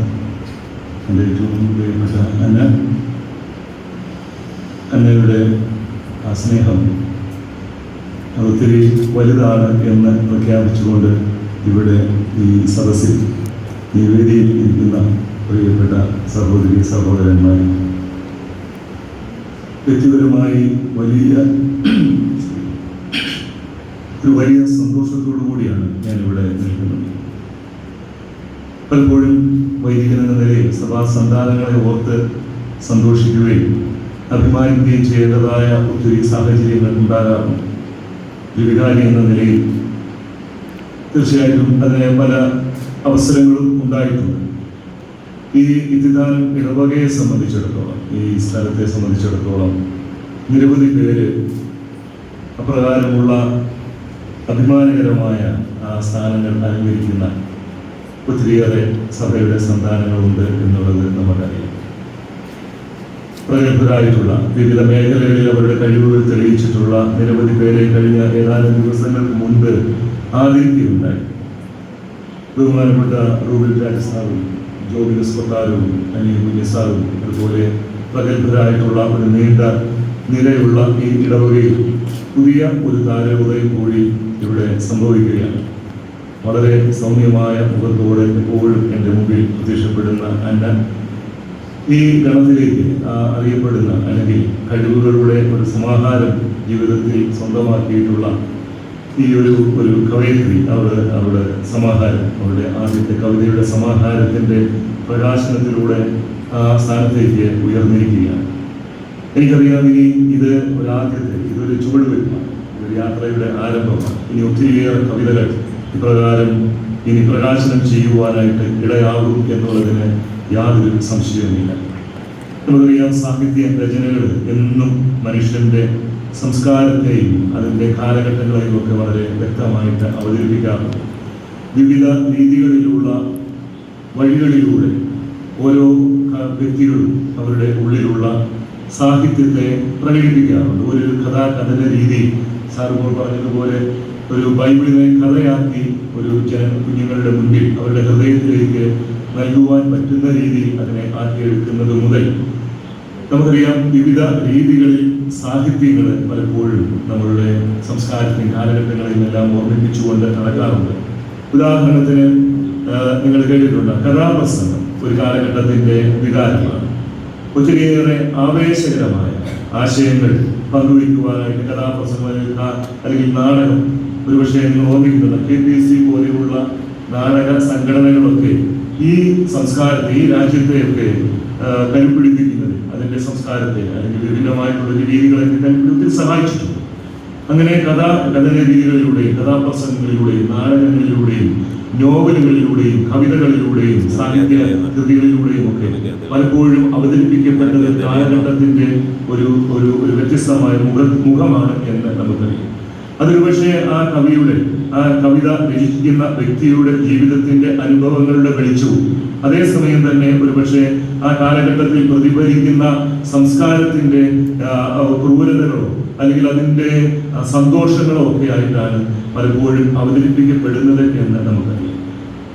എൻ്റെ ഏറ്റവും പ്രിയപ്പെട്ട അന്നയുടെ ആ സ്നേഹം ഒത്തിരി വലുതാണ് എന്ന് പ്രഖ്യാപിച്ചുകൊണ്ട് ഇവിടെ ഈ സദസ്സിൽ, ഈ വേദിയിൽ ഇരിക്കുന്ന പ്രിയപ്പെട്ട സഹോദരി സഹോദരന്മാർ, വ്യക്തിപരമായി ഒരു വലിയ സന്തോഷത്തോടു കൂടിയാണ് ഞാനിവിടെ നിൽക്കുന്നത്. പലപ്പോഴും വൈദികൻ എന്ന നിലയിൽ സഭാ സന്താനങ്ങളെ ഓർത്ത് സന്തോഷിക്കുകയും അഭിമാനിക്കുകയും ചെയ്യേണ്ടതായ ഒത്തിരി സാഹചര്യങ്ങൾ ഉണ്ടാകാറുണ്ട്. ഒരു വികാരി എന്ന നിലയിൽ തീർച്ചയായിട്ടും അതിന് പല അവസരങ്ങളും ഉണ്ടായിട്ടുണ്ട്. ഈ ഇതിദാനം ഇടവകയെ സംബന്ധിച്ചിടത്തോളം, ഈ സ്ഥലത്തെ സംബന്ധിച്ചിടത്തോളം നിരവധി പേര് അപ്രകാരമുള്ള അഭിമാനകരമായ ആ സ്ഥാനങ്ങൾ അലങ്കരിക്കുന്ന ഒത്തിരിയേറെ സഭയുടെ സന്താനങ്ങളുണ്ട് എന്നുള്ളത് നമുക്കറിയാം. പ്രഗത്ഭരായിട്ടുള്ള വിവിധ മേഖലകളിൽ അവരുടെ കഴിവുകൾ തെളിയിച്ചിട്ടുള്ള നിരവധി പേരെ കഴിഞ്ഞ ഏതാനും ദിവസങ്ങൾക്ക് മുൻപ് ആദരിക്കുകയുണ്ടായി. ബഹുമാനപ്പെട്ട റൂബിൾ രാജ് സാറും ജോബിനസ് കൊട്ടാരവും അനിൽ കുഞ്ഞ് സാറും അതുപോലെ പ്രഗത്ഭരായിട്ടുള്ള ഒരു നീണ്ട നിലയുള്ള ഈ ഇടവകയിൽ പുതിയ ഒരു താരോദയം കൂടി ഇവിടെ സംഭവിക്കുകയാണ്. വളരെ സൗമ്യമായ മുഖത്തോടെ എപ്പോഴും എൻ്റെ മുമ്പിൽ പ്രത്യക്ഷപ്പെടുന്ന അന്ന ഈ ഗണത്തിലേക്ക് അറിയപ്പെടുന്ന അല്ലെങ്കിൽ കഴിവുകളുടെ ഒരു സമാഹാരം ജീവിതത്തിൽ സ്വന്തമാക്കിയിട്ടുള്ള ഈ ഒരു കവയിത്രി അവരുടെ സമാഹാരം, അവരുടെ ആദ്യത്തെ കവിതയുടെ സമാഹാരത്തിൻ്റെ പ്രകാശനത്തിലൂടെ ആ സ്ഥാനത്തേക്ക് ഉയർന്നിരിക്കുകയാണ്. എനിക്കറിയാം ഇനി ഇതൊരു ചുവടുവെപ്പാണ്, ഒരു യാത്രയുടെ ആരംഭമാണ്. ഇനി ഒത്തിരിയേറെ കവിതകൾ ഇപ്രകാരം ഇനി പ്രകാശനം ചെയ്യുവാനായിട്ട് ഇടയാകും എന്നുള്ളതിന് യാതൊരു സംശയവുമില്ല. നമുക്കറിയാം സാഹിത്യ രചനകൾ എന്നും മനുഷ്യന്റെ സംസ്കാരത്തെയും അതിൻ്റെ കാലഘട്ടങ്ങളെയും ഒക്കെ വളരെ വ്യക്തമായിട്ട് അവതരിപ്പിക്കാറുണ്ട്. വിവിധ രീതികളിലുള്ള വഴികളിലൂടെ ഓരോ വ്യക്തികളും അവരുടെ ഉള്ളിലുള്ള സാഹിത്യത്തെ പ്രകടിപ്പിക്കാറുണ്ട്. ഒരു കഥന രീതി സാറുമ്പോൾ പറഞ്ഞതുപോലെ ഒരു ബൈബിളിനെ കഥയാക്കി ഒരു കുഞ്ഞുങ്ങളുടെ മുന്നിൽ അവരുടെ ഹൃദയത്തിലേക്ക് നൽകുവാൻ പറ്റുന്ന രീതിയിൽ അതിനെ ആക്കിയെടുക്കുന്നത് മുതൽ നമുക്കറിയാം വിവിധ രീതികളിൽ സാഹിത്യങ്ങൾ പലപ്പോഴും നമ്മളുടെ സംസ്കാരത്തിൻ കാലഘട്ടങ്ങളെയും എല്ലാം ഓർമ്മിപ്പിച്ചുകൊണ്ട് നടക്കാറുണ്ട്. ഉദാഹരണത്തിന് നിങ്ങൾ കേട്ടിട്ടുണ്ട് കഥാപ്രസംഗം ഒരു കാലഘട്ടത്തിന്റെ വികാരമാണ്. ഒത്തിരിയേറെ ആവേശകരമായ ആശയങ്ങൾ പങ്കുവയ്ക്കുവാനായിട്ട് കഥാപ്രസംഗം അല്ലെങ്കിൽ നാടകം ഒരുപക്ഷെ നിങ്ങൾ ഓർമ്മിക്കുന്നുണ്ട്. KPC പോലെയുള്ള നാടക സംഘടനകളൊക്കെ ഈ സംസ്കാരത്തെ ഈ രാജ്യത്തെയൊക്കെ കരുപിടിപ്പിക്കുന്നത് അതിൻ്റെ സംസ്കാരത്തെ അല്ലെങ്കിൽ വിഭിന്നമായിട്ടുള്ള രീതികളൊക്കെ കരുപിടിപ്പിക്കാൻ സഹായിച്ചിട്ടുണ്ട്. അങ്ങനെ കഥന രീതികളിലൂടെയും കഥാപ്രസംഗങ്ങളിലൂടെയും നാടകങ്ങളിലൂടെയും നോവലുകളിലൂടെയും കവിതകളിലൂടെയും സാഹിത്യ കൃതികളിലൂടെയും ഒക്കെ പലപ്പോഴും അവതരിപ്പിക്കപ്പെട്ടത് കാലഘട്ടത്തിന്റെ ഒരു വ്യത്യസ്തമായ മുഖമാണ് എന്ന് നമുക്കറിയാം. അതൊരു പക്ഷേ ആ കവിത രചിക്കുന്ന വ്യക്തിയുടെ ജീവിതത്തിന്റെ അനുഭവങ്ങളുടെ വെളിച്ചവും അതേസമയം തന്നെ ഒരുപക്ഷെ ആ കാലഘട്ടത്തിൽ പ്രതിഫലിക്കുന്ന സംസ്കാരത്തിന്റെ ക്രൂരതകളോ അല്ലെങ്കിൽ അതിൻ്റെ സന്തോഷങ്ങളോ ഒക്കെ ആയിട്ടാണ് പലപ്പോഴും അവതരിപ്പിക്കപ്പെടുന്നത് എന്ന് നമുക്കറിയാം.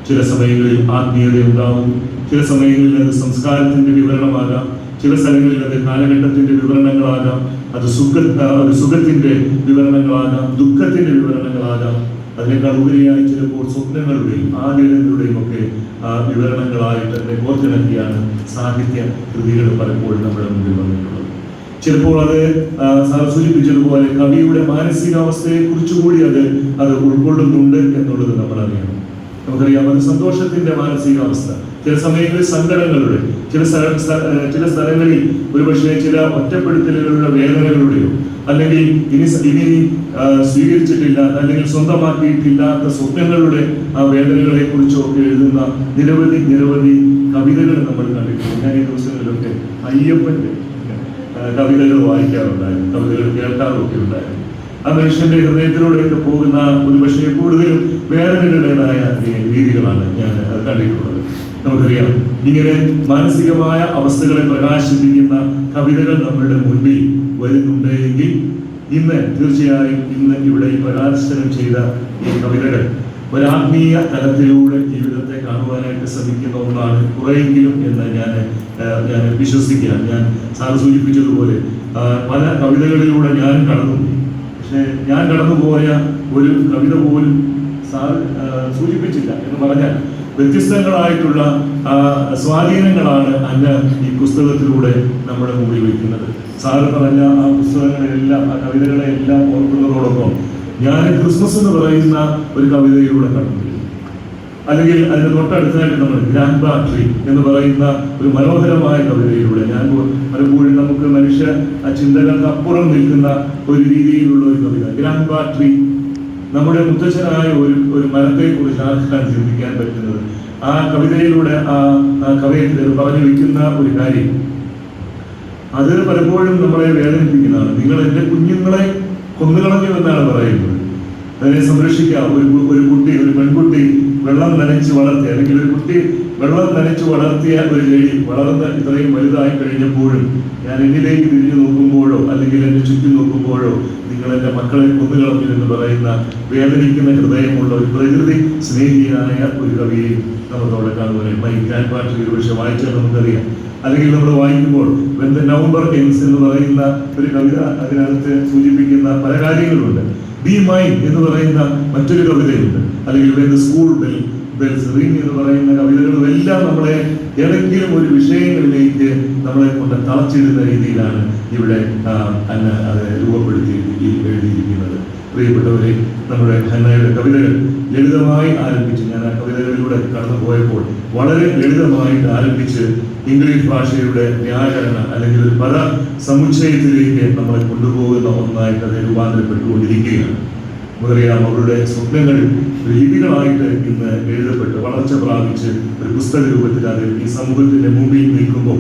ചില സമയങ്ങളിൽ ആത്മീയത ഉണ്ടാവും, ചില സമയങ്ങളിൽ അത് സംസ്കാരത്തിന്റെ വിവരണമാകാം, ചില സ്ഥലങ്ങളിൽ അത് കാലഘട്ടത്തിന്റെ വിവരണങ്ങളാകാം, അത് സുഖത്തിന്റെ വിവരണങ്ങളാകാം, ദുഃഖത്തിന്റെ വിവരണങ്ങളാകാം, അതിനേക്കാൾ ഉപരിയായി ചിലപ്പോൾ സ്വപ്നങ്ങളുടെയും ആഗ്രഹങ്ങളുടെയും ഒക്കെ വിവരണങ്ങളായിട്ട് അതിനെ കോർത്തിണക്കിയാണ് സാഹിത്യ കൃതികൾ പലപ്പോഴും നമ്മുടെ മുമ്പിൽ വന്നിട്ടുള്ളത്. ചിലപ്പോൾ അത് സാർ സൂചിപ്പിച്ചതുപോലെ കവിയുടെ മാനസികാവസ്ഥയെ കുറിച്ചുകൂടി അത് ഉൾക്കൊള്ളുന്നുണ്ട് എന്നുള്ളത് നമ്മൾ അറിയണം. നമുക്കറിയാം അത് സന്തോഷത്തിന്റെ മാനസികാവസ്ഥ, ചില സമയങ്ങളിൽ സങ്കടങ്ങളുടെ, ചില സ്ഥലങ്ങളിൽ ഒരുപക്ഷെ ചില ഒറ്റപ്പെടുത്തലുകളുടെ വേദനകളുടെയോ അല്ലെങ്കിൽ ഇനി സ്വീകരിച്ചിട്ടില്ല അല്ലെങ്കിൽ സ്വന്തമാക്കിയിട്ടില്ലാത്ത സ്വപ്നങ്ങളുടെ ആ വേദനകളെ കുറിച്ചോ ഒക്കെ എഴുതുന്ന നിരവധി കവിതകൾ നമ്മൾ കണ്ടിട്ടുണ്ട്. ഞാൻ ഈ ദിവസങ്ങളിലൊക്കെ അയ്യപ്പന്റെ കവിതകൾ വായിക്കാറുണ്ടായിരുന്നു, കവിതകൾ കേൾക്കാറൊക്കെ ഉണ്ടായിരുന്നു. ആ മനുഷ്യന്റെ ഹൃദയത്തിലൂടെയൊക്കെ പോകുന്ന ഒരുപക്ഷെ കൂടുതലും വേദനകളുടേതായ രീതികളാണ് ഞാൻ കണ്ടിട്ടുള്ളത്. നമുക്കറിയാം ഇങ്ങനെ മാനസികമായ അവസ്ഥകളെ പ്രകാശിപ്പിക്കുന്ന കവിതകൾ നമ്മളുടെ മുൻപിൽ വരുന്നുണ്ടെങ്കിൽ തീർച്ചയായും ഇന്ന് ഇവിടെ പരാമർശനം ചെയ്ത ഈ കവിതകൾ ഒരാത്മീയ തലത്തിലൂടെ ജീവിതത്തെ കാണുവാനായിട്ട് ശ്രമിക്കുന്ന ഒന്നാണ് കുറെയെങ്കിലും എന്ന് ഞാൻ വിശ്വസിക്കുകയാണ്. ഞാൻ സാർ സൂചിപ്പിച്ചതുപോലെ പല കവിതകളിലൂടെ ഞാൻ കടന്നു, പക്ഷെ ഞാൻ കടന്നുപോയ ഒരു കവിത പോലും സാർ സൂചിപ്പിച്ചില്ല എന്ന് പറഞ്ഞാൽ വ്യത്യസ്തങ്ങളായിട്ടുള്ള സ്വാധീനങ്ങളാണ് അങ്ങ് ഈ പുസ്തകത്തിലൂടെ നമ്മുടെ മുമ്പിൽ വയ്ക്കുന്നത്. സാറ് പറഞ്ഞ ആ പുസ്തകങ്ങളെല്ലാം ആ കവിതകളെല്ലാം ഓർക്കുന്നതോടൊപ്പം ഞാൻ ക്രിസ്മസ് എന്ന് പറയുന്ന ഒരു കവിതയിലൂടെ കടന്നു, അല്ലെങ്കിൽ അതിന് തൊട്ടടുത്തായിട്ട് നമ്മൾ ഗ്രാൻഡ് ട്രീ എന്ന് പറയുന്ന ഒരു മനോഹരമായ കവിതയിലൂടെ ഞാൻ പലപ്പോഴും നമുക്ക് മനുഷ്യ ചിന്തകൾക്ക് അപ്പുറം നിൽക്കുന്ന ഒരു രീതിയിലുള്ള ഒരു കവിത ഗ്രാൻഡ് ട്രീ. നമ്മുടെ മുത്തച്ഛനായ ഒരു മരത്തെ കുറിച്ച് ആർക്കാണ് ചിന്തിക്കാൻ പറ്റുന്നത്? ആ കവിതയിലൂടെ ആ കവയത്തിൽ പറഞ്ഞു വയ്ക്കുന്ന ഒരു കാര്യം അത് പലപ്പോഴും നമ്മളെ വേദനിപ്പിക്കുന്നതാണ്. നിങ്ങൾ എൻ്റെ കുഞ്ഞുങ്ങളെ കൊന്നുകളഞ്ഞു എന്നാണ് പറയുന്നത്. അതിനെ സംരക്ഷിക്കാം. ഒരു പെൺകുട്ടി വെള്ളം നനച്ച് വളർത്തിയ, അല്ലെങ്കിൽ ഒരു കുട്ടി വെള്ളം നനച്ച് വളർത്തിയ ഒരു ചെടി വളർന്ന് ഇത്രയും വലുതായി കഴിഞ്ഞപ്പോഴും ഞാൻ എന്നിലേക്ക് തിരിഞ്ഞു നോക്കുമ്പോഴോ അല്ലെങ്കിൽ എന്റെ ചുറ്റും നോക്കുമ്പോഴോ നിങ്ങൾ എന്റെ മക്കളെ കൊന്നുകളഞ്ഞു എന്ന് പറയുന്ന വേദനിക്കുന്ന ഹൃദയമുള്ള ഒരു പ്രകൃതി സ്നേഹിയായ ഒരു കവിയെ നമുക്ക് അവിടെ കാണുവാനായി മൈ ഗ്രാൻഡ് ഫാദർ ഒരുപക്ഷെ വായിച്ചാൽ നമുക്കറിയാം. അല്ലെങ്കിൽ നമ്മൾ വായിക്കുമ്പോൾ വെൻ ദ നവംബർ എൻഡ്സ് എന്ന് പറയുന്ന ഒരു കവിത അതിനകത്ത് സൂചിപ്പിക്കുന്ന പല കാര്യങ്ങളുണ്ട്. ബി മൈൻ എന്ന് പറയുന്ന മറ്റൊരു കവിതയുണ്ട്. അല്ലെങ്കിൽ when the school bells ring എന്ന് പറയുന്ന കവിതകളും എല്ലാം നമ്മളെ ഏതെങ്കിലും ഒരു വിഷയങ്ങളിലേക്ക് നമ്മളെ കൊണ്ട് തളച്ചിടുന്ന രീതിയിലാണ് ഇവിടെ അത് രൂപപ്പെടുത്തി എഴുതിയിരിക്കുന്നത്. പ്രിയപ്പെട്ടവരെ, നമ്മുടെ ഹന്നയുടെ കവിതകൾ ലളിതമായി ആരംഭിച്ച്, ഞാൻ ആ കവിതകളിലൂടെ കടന്നു പോയപ്പോൾ വളരെ ലളിതമായിട്ട് ആരംഭിച്ച് ഇംഗ്ലീഷ് ഭാഷയുടെ വ്യാകരണ അല്ലെങ്കിൽ ഒരു പദ സമുച്ചയത്തിലേക്ക് നമ്മളെ കൊണ്ടുപോകുന്ന ഒന്നായിട്ട് അത് രൂപാന്തരപ്പെട്ടുകൊണ്ടിരിക്കുകയാണ്. നമുക്കറിയാം, അവരുടെ സ്വപ്നങ്ങൾ ലിപികളായിട്ട് ഇന്ന് എഴുതപ്പെട്ട് വളർച്ച പ്രാപിച്ച് ഒരു പുസ്തക രൂപത്തിൽ അത് ഈ സമൂഹത്തിന്റെ മുമ്പിൽ നിൽക്കുമ്പോൾ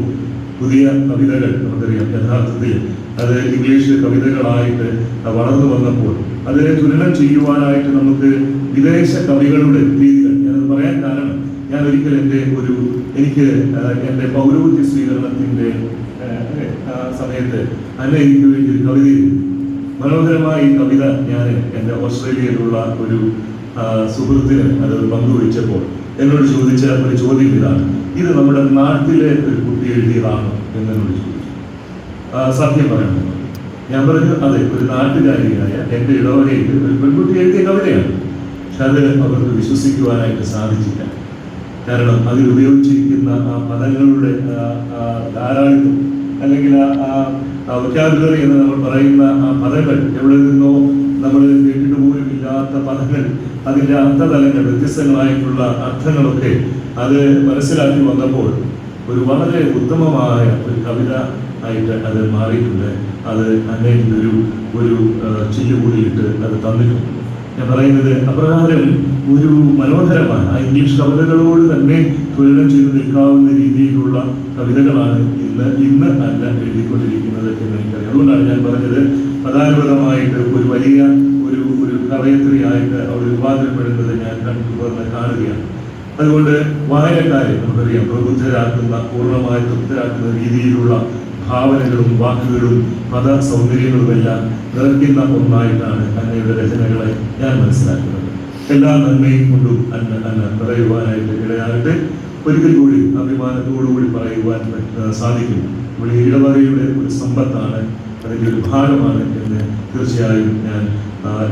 പുതിയ കവിതകൾ നമുക്കറിയാം യഥാർത്ഥത്തിൽ അത് ഇംഗ്ലീഷ് കവിതകളായിട്ട് വളർന്നു വന്നപ്പോൾ അതിനെ തുലനം ചെയ്യുവാനായിട്ട് നമുക്ക് വിദേശ കവികളുടെ രീതികൾ, ഞാനത് പറയാൻ കാരണം ഞാൻ ഒരിക്കൽ എനിക്ക് എൻ്റെ പൗരോഹിത്യ സ്വീകരണത്തിന്റെ സമയത്ത് എനിക്ക് വേണ്ടി ഒരു കവിത, മനോഹരമായ ഈ കവിത ഞാൻ എൻ്റെ ഓസ്ട്രേലിയയിലുള്ള ഒരു സുഹൃത്തിന് അത് പങ്കുവച്ചപ്പോൾ എന്നോട് ചോദിച്ച ഒരു ചോദ്യം ഇതാണ്: ഇത് നമ്മുടെ നാട്ടിലെ ഒരു കുട്ടി എഴുതിയതാണോ എന്നോട് ചോദിച്ചു. സത്യം പറയണം, ഞാൻ പറഞ്ഞു അതെ, ഒരു നാട്ടുകാരിയായ എൻ്റെ ഇടവകയിൽ ഒരു പെൺകുട്ടി എഴുതിയ കവിതയാണ്. പക്ഷെ അത് അവർക്ക് വിശ്വസിക്കുവാനായിട്ട് സാധിച്ചില്ല. കാരണം അതിൽ ഉപയോഗിച്ചിരിക്കുന്ന ആ പദങ്ങളുടെ ധാരാളിത്വം, അല്ലെങ്കിൽ വൊക്കാബുലറി എന്ന് നമ്മൾ പറയുന്ന ആ പദങ്ങൾ എവിടെ നിന്നോ നമ്മൾ കേട്ടിട്ട് പോലും ഇല്ലാത്ത പദങ്ങൾ, അതിൻ്റെ അർത്ഥതലങ്ങൾ, വ്യത്യസ്തങ്ങളായിട്ടുള്ള അർത്ഥങ്ങളൊക്കെ അത് മനസ്സിലാക്കി വന്നപ്പോൾ ഒരു വളരെ ഉത്തമമായ ഒരു കവിത ആയിട്ട് അത് മാറിയിട്ടുണ്ട്. അത് അങ്ങനെ ഒരു ചില്ലുകൂടിയിട്ട് അത് തന്നിട്ടുണ്ട്. ഞാൻ പറയുന്നത് അപ്രകാരം ഒരു മനോഹരമായ ആ ഇംഗ്ലീഷ് കവിതകളോട് തന്നെ തുലനം ചെയ്ത് നിൽക്കാവുന്ന രീതിയിലുള്ള കവിതകളാണ് ഇന്ന് അല്ല എഴുതിക്കൊണ്ടിരിക്കുന്നത് എന്ന് എനിക്കറിയാം. അതുകൊണ്ടാണ് ഞാൻ പറഞ്ഞത് പദാനുപദമായിട്ട് ഒരു വലിയ ഒരു കവയത്രിയായിട്ട് അവർ രൂപാന്തരപ്പെടുന്നത് ഞാൻ കാണുകയാണ്. അതുകൊണ്ട് വായനക്കാരെ നമുക്കറിയാം പ്രബുദ്ധരാക്കുന്ന, പൂർണ്ണമായി തൃപ്തരാക്കുന്ന രീതിയിലുള്ള ഭാവനകളും വാക്കുകളും പദ സൗന്ദര്യങ്ങളുമെല്ലാം നിറയ്ക്കുന്ന ഒന്നായിട്ടാണ് അന്നയുടെ രചനകളെ ഞാൻ മനസ്സിലാക്കുന്നത്. എല്ലാ നന്മയും കൊണ്ടും അന്ന പറയുവാനായിട്ട് ഇടയാകട്ടെ. ഒരിക്കൽ കൂടി അഭിമാനത്തോടുകൂടി പറയുവാൻ സാധിക്കും. ഇവിടെ ഇടവകയുടെ ഒരു സമ്പത്താണ്, അതിൻ്റെ ഒരു ഭാഗമാണ് എന്ന് തീർച്ചയായും ഞാൻ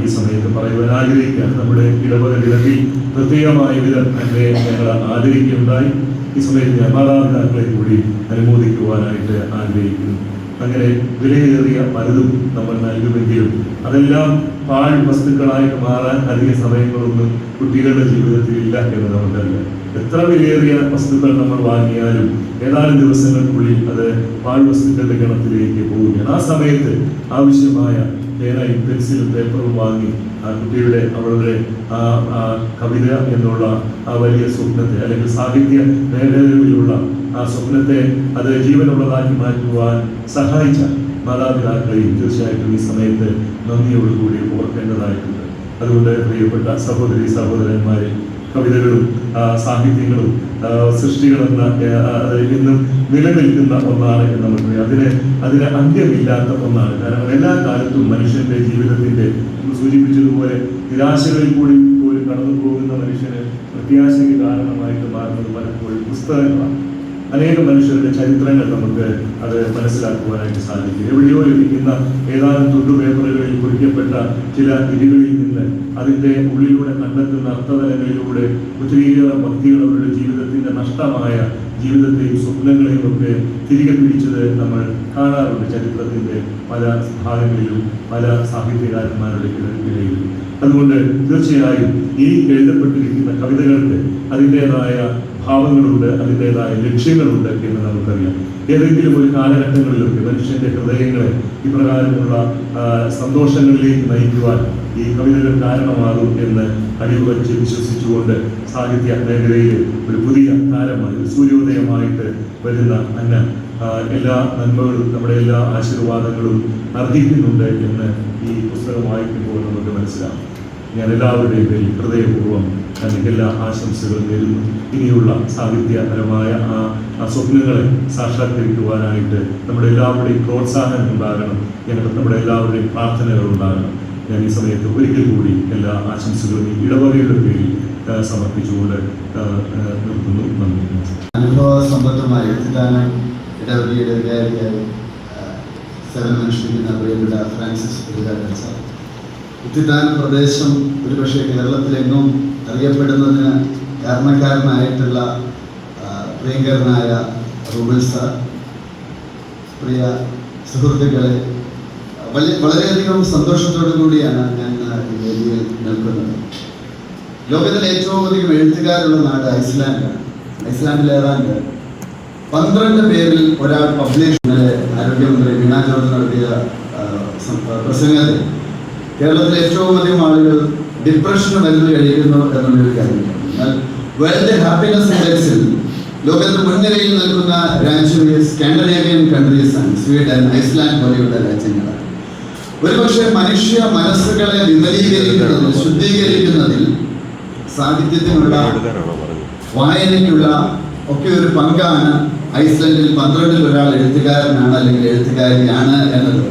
ഈ സമയത്ത് പറയുവാൻ ആഗ്രഹിക്കുകയാണ്. നമ്മുടെ ഇടവക ദിനത്തിൽ പ്രത്യേകമായ വിധം അന്നെ ഞങ്ങൾ ആദരിക്കുകയുണ്ടായി. ഈ സമയത്ത് ഞാൻ മാതാപിതാക്കളെ കൂടി അനുമോദിക്കുവാനായിട്ട് ആഗ്രഹിക്കുന്നു. അങ്ങനെ വിലയേറിയ പലതും നമ്മൾ നൽകുമെങ്കിലും അതെല്ലാം പാഴ് വസ്തുക്കളായിട്ട് മാറാൻ അധിക സമയങ്ങളൊന്നും കുട്ടികളുടെ ജീവിതത്തിൽ ഇല്ല എന്ന് നമുക്കറിയാം. എത്ര വിലയേറിയ വസ്തുക്കൾ നമ്മൾ വാങ്ങിയാലും ഏതാനും ദിവസങ്ങൾക്കുള്ളിൽ അത് പാഴ് വസ്തുക്കളുടെ ഗണത്തിലേക്ക് പോവുകയാണ്. ആ സമയത്ത് ആവശ്യമായ പേനയും പെൻസിലും പേപ്പറും വാങ്ങി ആ കുട്ടിയുടെ അവളുടെ ആ കവിത എന്നുള്ള ആ വലിയ സ്വപ്നത്തെ, അല്ലെങ്കിൽ സാഹിത്യ മേഖലയിലുള്ള ആ സ്വപ്നത്തെ അത് ജീവനുള്ളതാക്കി മാറ്റുവാൻ സഹായിച്ച മാതാപിതാക്കളെയും തീർച്ചയായിട്ടും ഈ സമയത്ത് നന്ദിയോടുകൂടി ഓർക്കേണ്ടതായിട്ടുണ്ട്. അതുകൊണ്ട് പ്രിയപ്പെട്ട സഹോദരി സഹോദരന്മാരെ, കവിതകളും സാഹിത്യങ്ങളും സൃഷ്ടികളെന്ന ഇന്നും നിലനിൽക്കുന്ന ഒന്നാണ് എന്ന് നമുക്കറിയാം. അതിന് അന്ത്യമില്ലാത്ത ഒന്നാണ്. കാരണം എല്ലാ കാലത്തും മനുഷ്യന്റെ ജീവിതത്തിന്റെ സൂചിപ്പിച്ചതുപോലെ നിരാശകളിൽ കൂടി പോലും കടന്നു പോകുന്ന മനുഷ്യന് പ്രത്യാശയ്ക്ക് കാരണമായിട്ട് മാറുന്നത് പലപ്പോഴും പുസ്തകങ്ങളാണ്. അനേകം മനുഷ്യരുടെ ചരിത്രങ്ങൾ നമുക്ക് അത് മനസ്സിലാക്കുവാനായിട്ട് സാധിക്കും. എവിടെയോ ലഭിക്കുന്ന ഏതാനും തുണ്ടു പേപ്പറുകളിൽ കുറിക്കപ്പെട്ട ചില വിധികളിൽ നിന്ന് അതിൻ്റെ ഉള്ളിലൂടെ കണ്ടെത്തുന്ന അർത്ഥതലങ്ങളിലൂടെ ഒത്തിരിയേറെ ഭക്തികൾ അവരുടെ ജീവിതത്തിന്റെ നഷ്ടമായ ജീവിതത്തെയും സ്വപ്നങ്ങളെയും ഒക്കെ തിരികെ പിടിച്ചത് നമ്മൾ കാണാറുണ്ട് ചരിത്രത്തിന്റെ പല ഭാഗങ്ങളിലും പല സാഹിത്യകാരന്മാരുടെ ഇടയിലും. അതുകൊണ്ട് തീർച്ചയായും ഈ എഴുതപ്പെട്ടിരിക്കുന്ന കവിതകൾക്ക് അതിൻ്റെതായ ഭാവങ്ങളുണ്ട്, അതിൻ്റെതായ ലക്ഷ്യങ്ങളുണ്ട് എന്ന് നമുക്കറിയാം. ഏതെങ്കിലും ഒരു കാലഘട്ടങ്ങളിലൊക്കെ മനുഷ്യന്റെ ഹൃദയങ്ങളെ ഇപ്രകാരമുള്ള സന്തോഷങ്ങളിലേക്ക് നയിക്കുവാൻ ഈ കവിതകൾ കാരണമാകും എന്ന് അടിയുറച്ച് വിശ്വസിച്ചുകൊണ്ട് സാഹിത്യ മേഖലയിൽ ഒരു പുതിയ കാലമായി, ഒരു സൂര്യോദയമായിട്ട് വരുന്ന അന്ന എല്ലാ നന്മകളും നമ്മുടെ എല്ലാ ആശീർവാദങ്ങളും അർഹിക്കുന്നുണ്ട് എന്ന് ഈ പുസ്തകം വായിക്കുമ്പോൾ നമുക്ക് മനസ്സിലാവും. ഞാൻ എല്ലാവരുടെയും പേരിൽ ഹൃദയപൂർവ്വം എനിക്ക് എല്ലാ ആശംസകളും നേരുന്നു. ഇനിയുള്ള സാഹിത്യപരമായ ആ സ്വപ്നങ്ങളെ സാക്ഷാത്കരിക്കുവാനായിട്ട് നമ്മുടെ എല്ലാവരുടെയും പ്രോത്സാഹനം ഉണ്ടാകണം, നമ്മുടെ എല്ലാവരുടെയും പ്രാർത്ഥനകൾ ഉണ്ടാകണം. ഞാൻ ഈ സമയത്ത് ഒരിക്കൽ കൂടി എല്ലാ ആശംസകളും ഈ ഇടവകയുടെ പേരിൽ സമർപ്പിച്ചുകൊണ്ട് നിർത്തുന്നു. നന്ദി. അനുഭവ സമ്പന്നമായ എഴുത്തുകാരൻ ഇടവകയുടെ വികാരിയായി സേവനമനുഷ്ഠിക്കുന്ന പ്രിയപ്പെട്ട ഫ്രാൻസിസ് എഴുതാൻ സാർ. ഇത്തിത്താൻ പ്രദേശം ഒരുപക്ഷെ കേരളത്തിലെങ്ങും അറിയപ്പെടുന്നതിന് കാരണക്കാരനായിട്ടുള്ള പ്രിയങ്കരനായ റൂബൽ സാർ, പ്രിയ സുഹൃത്തുക്കളെ, വളരെയധികം സന്തോഷത്തോടു കൂടിയാണ് ഞാൻ ഈ വേദിയിൽ നിൽക്കുന്നത്. ലോകത്തിലെ ഏറ്റവും അധികം എഴുത്തുകാരുള്ള നാട് ഐസ്ലാൻഡാണ്. ഐസ്ലാൻഡിൽ ഏതാണ്ട് 12 പേരിൽ ഒരാൾ പബ്ലിഷ്. ഇന്നലെ ആരോഗ്യമന്ത്രി വീണ ജോർജ് നടത്തിയ പ്രസംഗത്തിൽ കേരളത്തിലെ ഏറ്റവും അധികം ആളുകൾ ഡിപ്രഷന് മരുന്ന് കഴിക്കുന്നു എന്നുള്ളൊരു കാര്യമാണ്. എന്നാൽ വേൾഡ് ഹാപ്പിനെസ് ഇൻഡെക്സിൽ ലോകത്ത് മുൻനിരയിൽ നിൽക്കുന്ന രാജ്യം സ്കാൻഡിനേവിയൻ കൺട്രീസാണ്. സ്വീഡൻ, ഐസ്ലാൻഡ് പോലെയുള്ള രാജ്യങ്ങളാണ്. ഒരുപക്ഷെ മനുഷ്യ മനസ്സുകളെ വിമലീകരിക്കുന്നതിൽ, ശുദ്ധീകരിക്കുന്നതിൽ സാഹിത്യത്തിനുള്ള, വായനയ്ക്കുള്ള ഒക്കെ ഒരു പങ്കാണ് ഐസ്ലൻഡിൽ 12-ൽ ഒരാൾ എഴുത്തുകാരനാണ് അല്ലെങ്കിൽ എഴുത്തുകാരിയാണ് എന്നത്.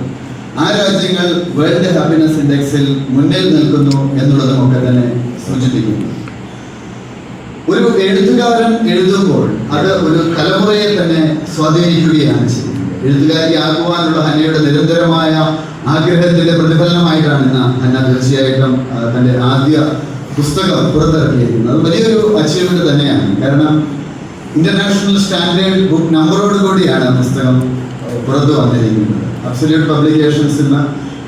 ആ രാജ്യങ്ങൾ വേൾഡ് ഹാപ്പിനെസ് ഇൻഡെക്സിൽ മുന്നിൽ നിൽക്കുന്നു എന്നുള്ളതും ഒക്കെ തന്നെ സൂചിപ്പിക്കുന്നു. ഒരു എഴുത്തുകാരൻ എഴുതുമ്പോൾ അത് ഒരു തലമുറയെ തന്നെ സ്വാധീനിക്കുകയാണ് ചെയ്യുന്നത്. എഴുത്തുകാരിയാകുവാനുള്ള ഹന്നയുടെ നിരന്തരമായ ആഗ്രഹത്തിന്റെ പ്രതിഫലനമായിട്ടാണ് ഇന്ന് ഹന്ന തീർച്ചയായിട്ടും തൻ്റെ ആദ്യ പുസ്തകം പുറത്തിറക്കിയിരിക്കുന്നത്. അത് വലിയൊരു അച്ചീവ്മെന്റ് തന്നെയാണ്. കാരണം ഇന്റർനാഷണൽ സ്റ്റാൻഡേർഡ് ബുക്ക് നമ്പറോട് കൂടിയാണ് പുസ്തകം പുറത്തു വന്നിരിക്കുന്നത്. അബ്സല്യൂട്ട് പബ്ലിക്കേഷൻസ് എന്ന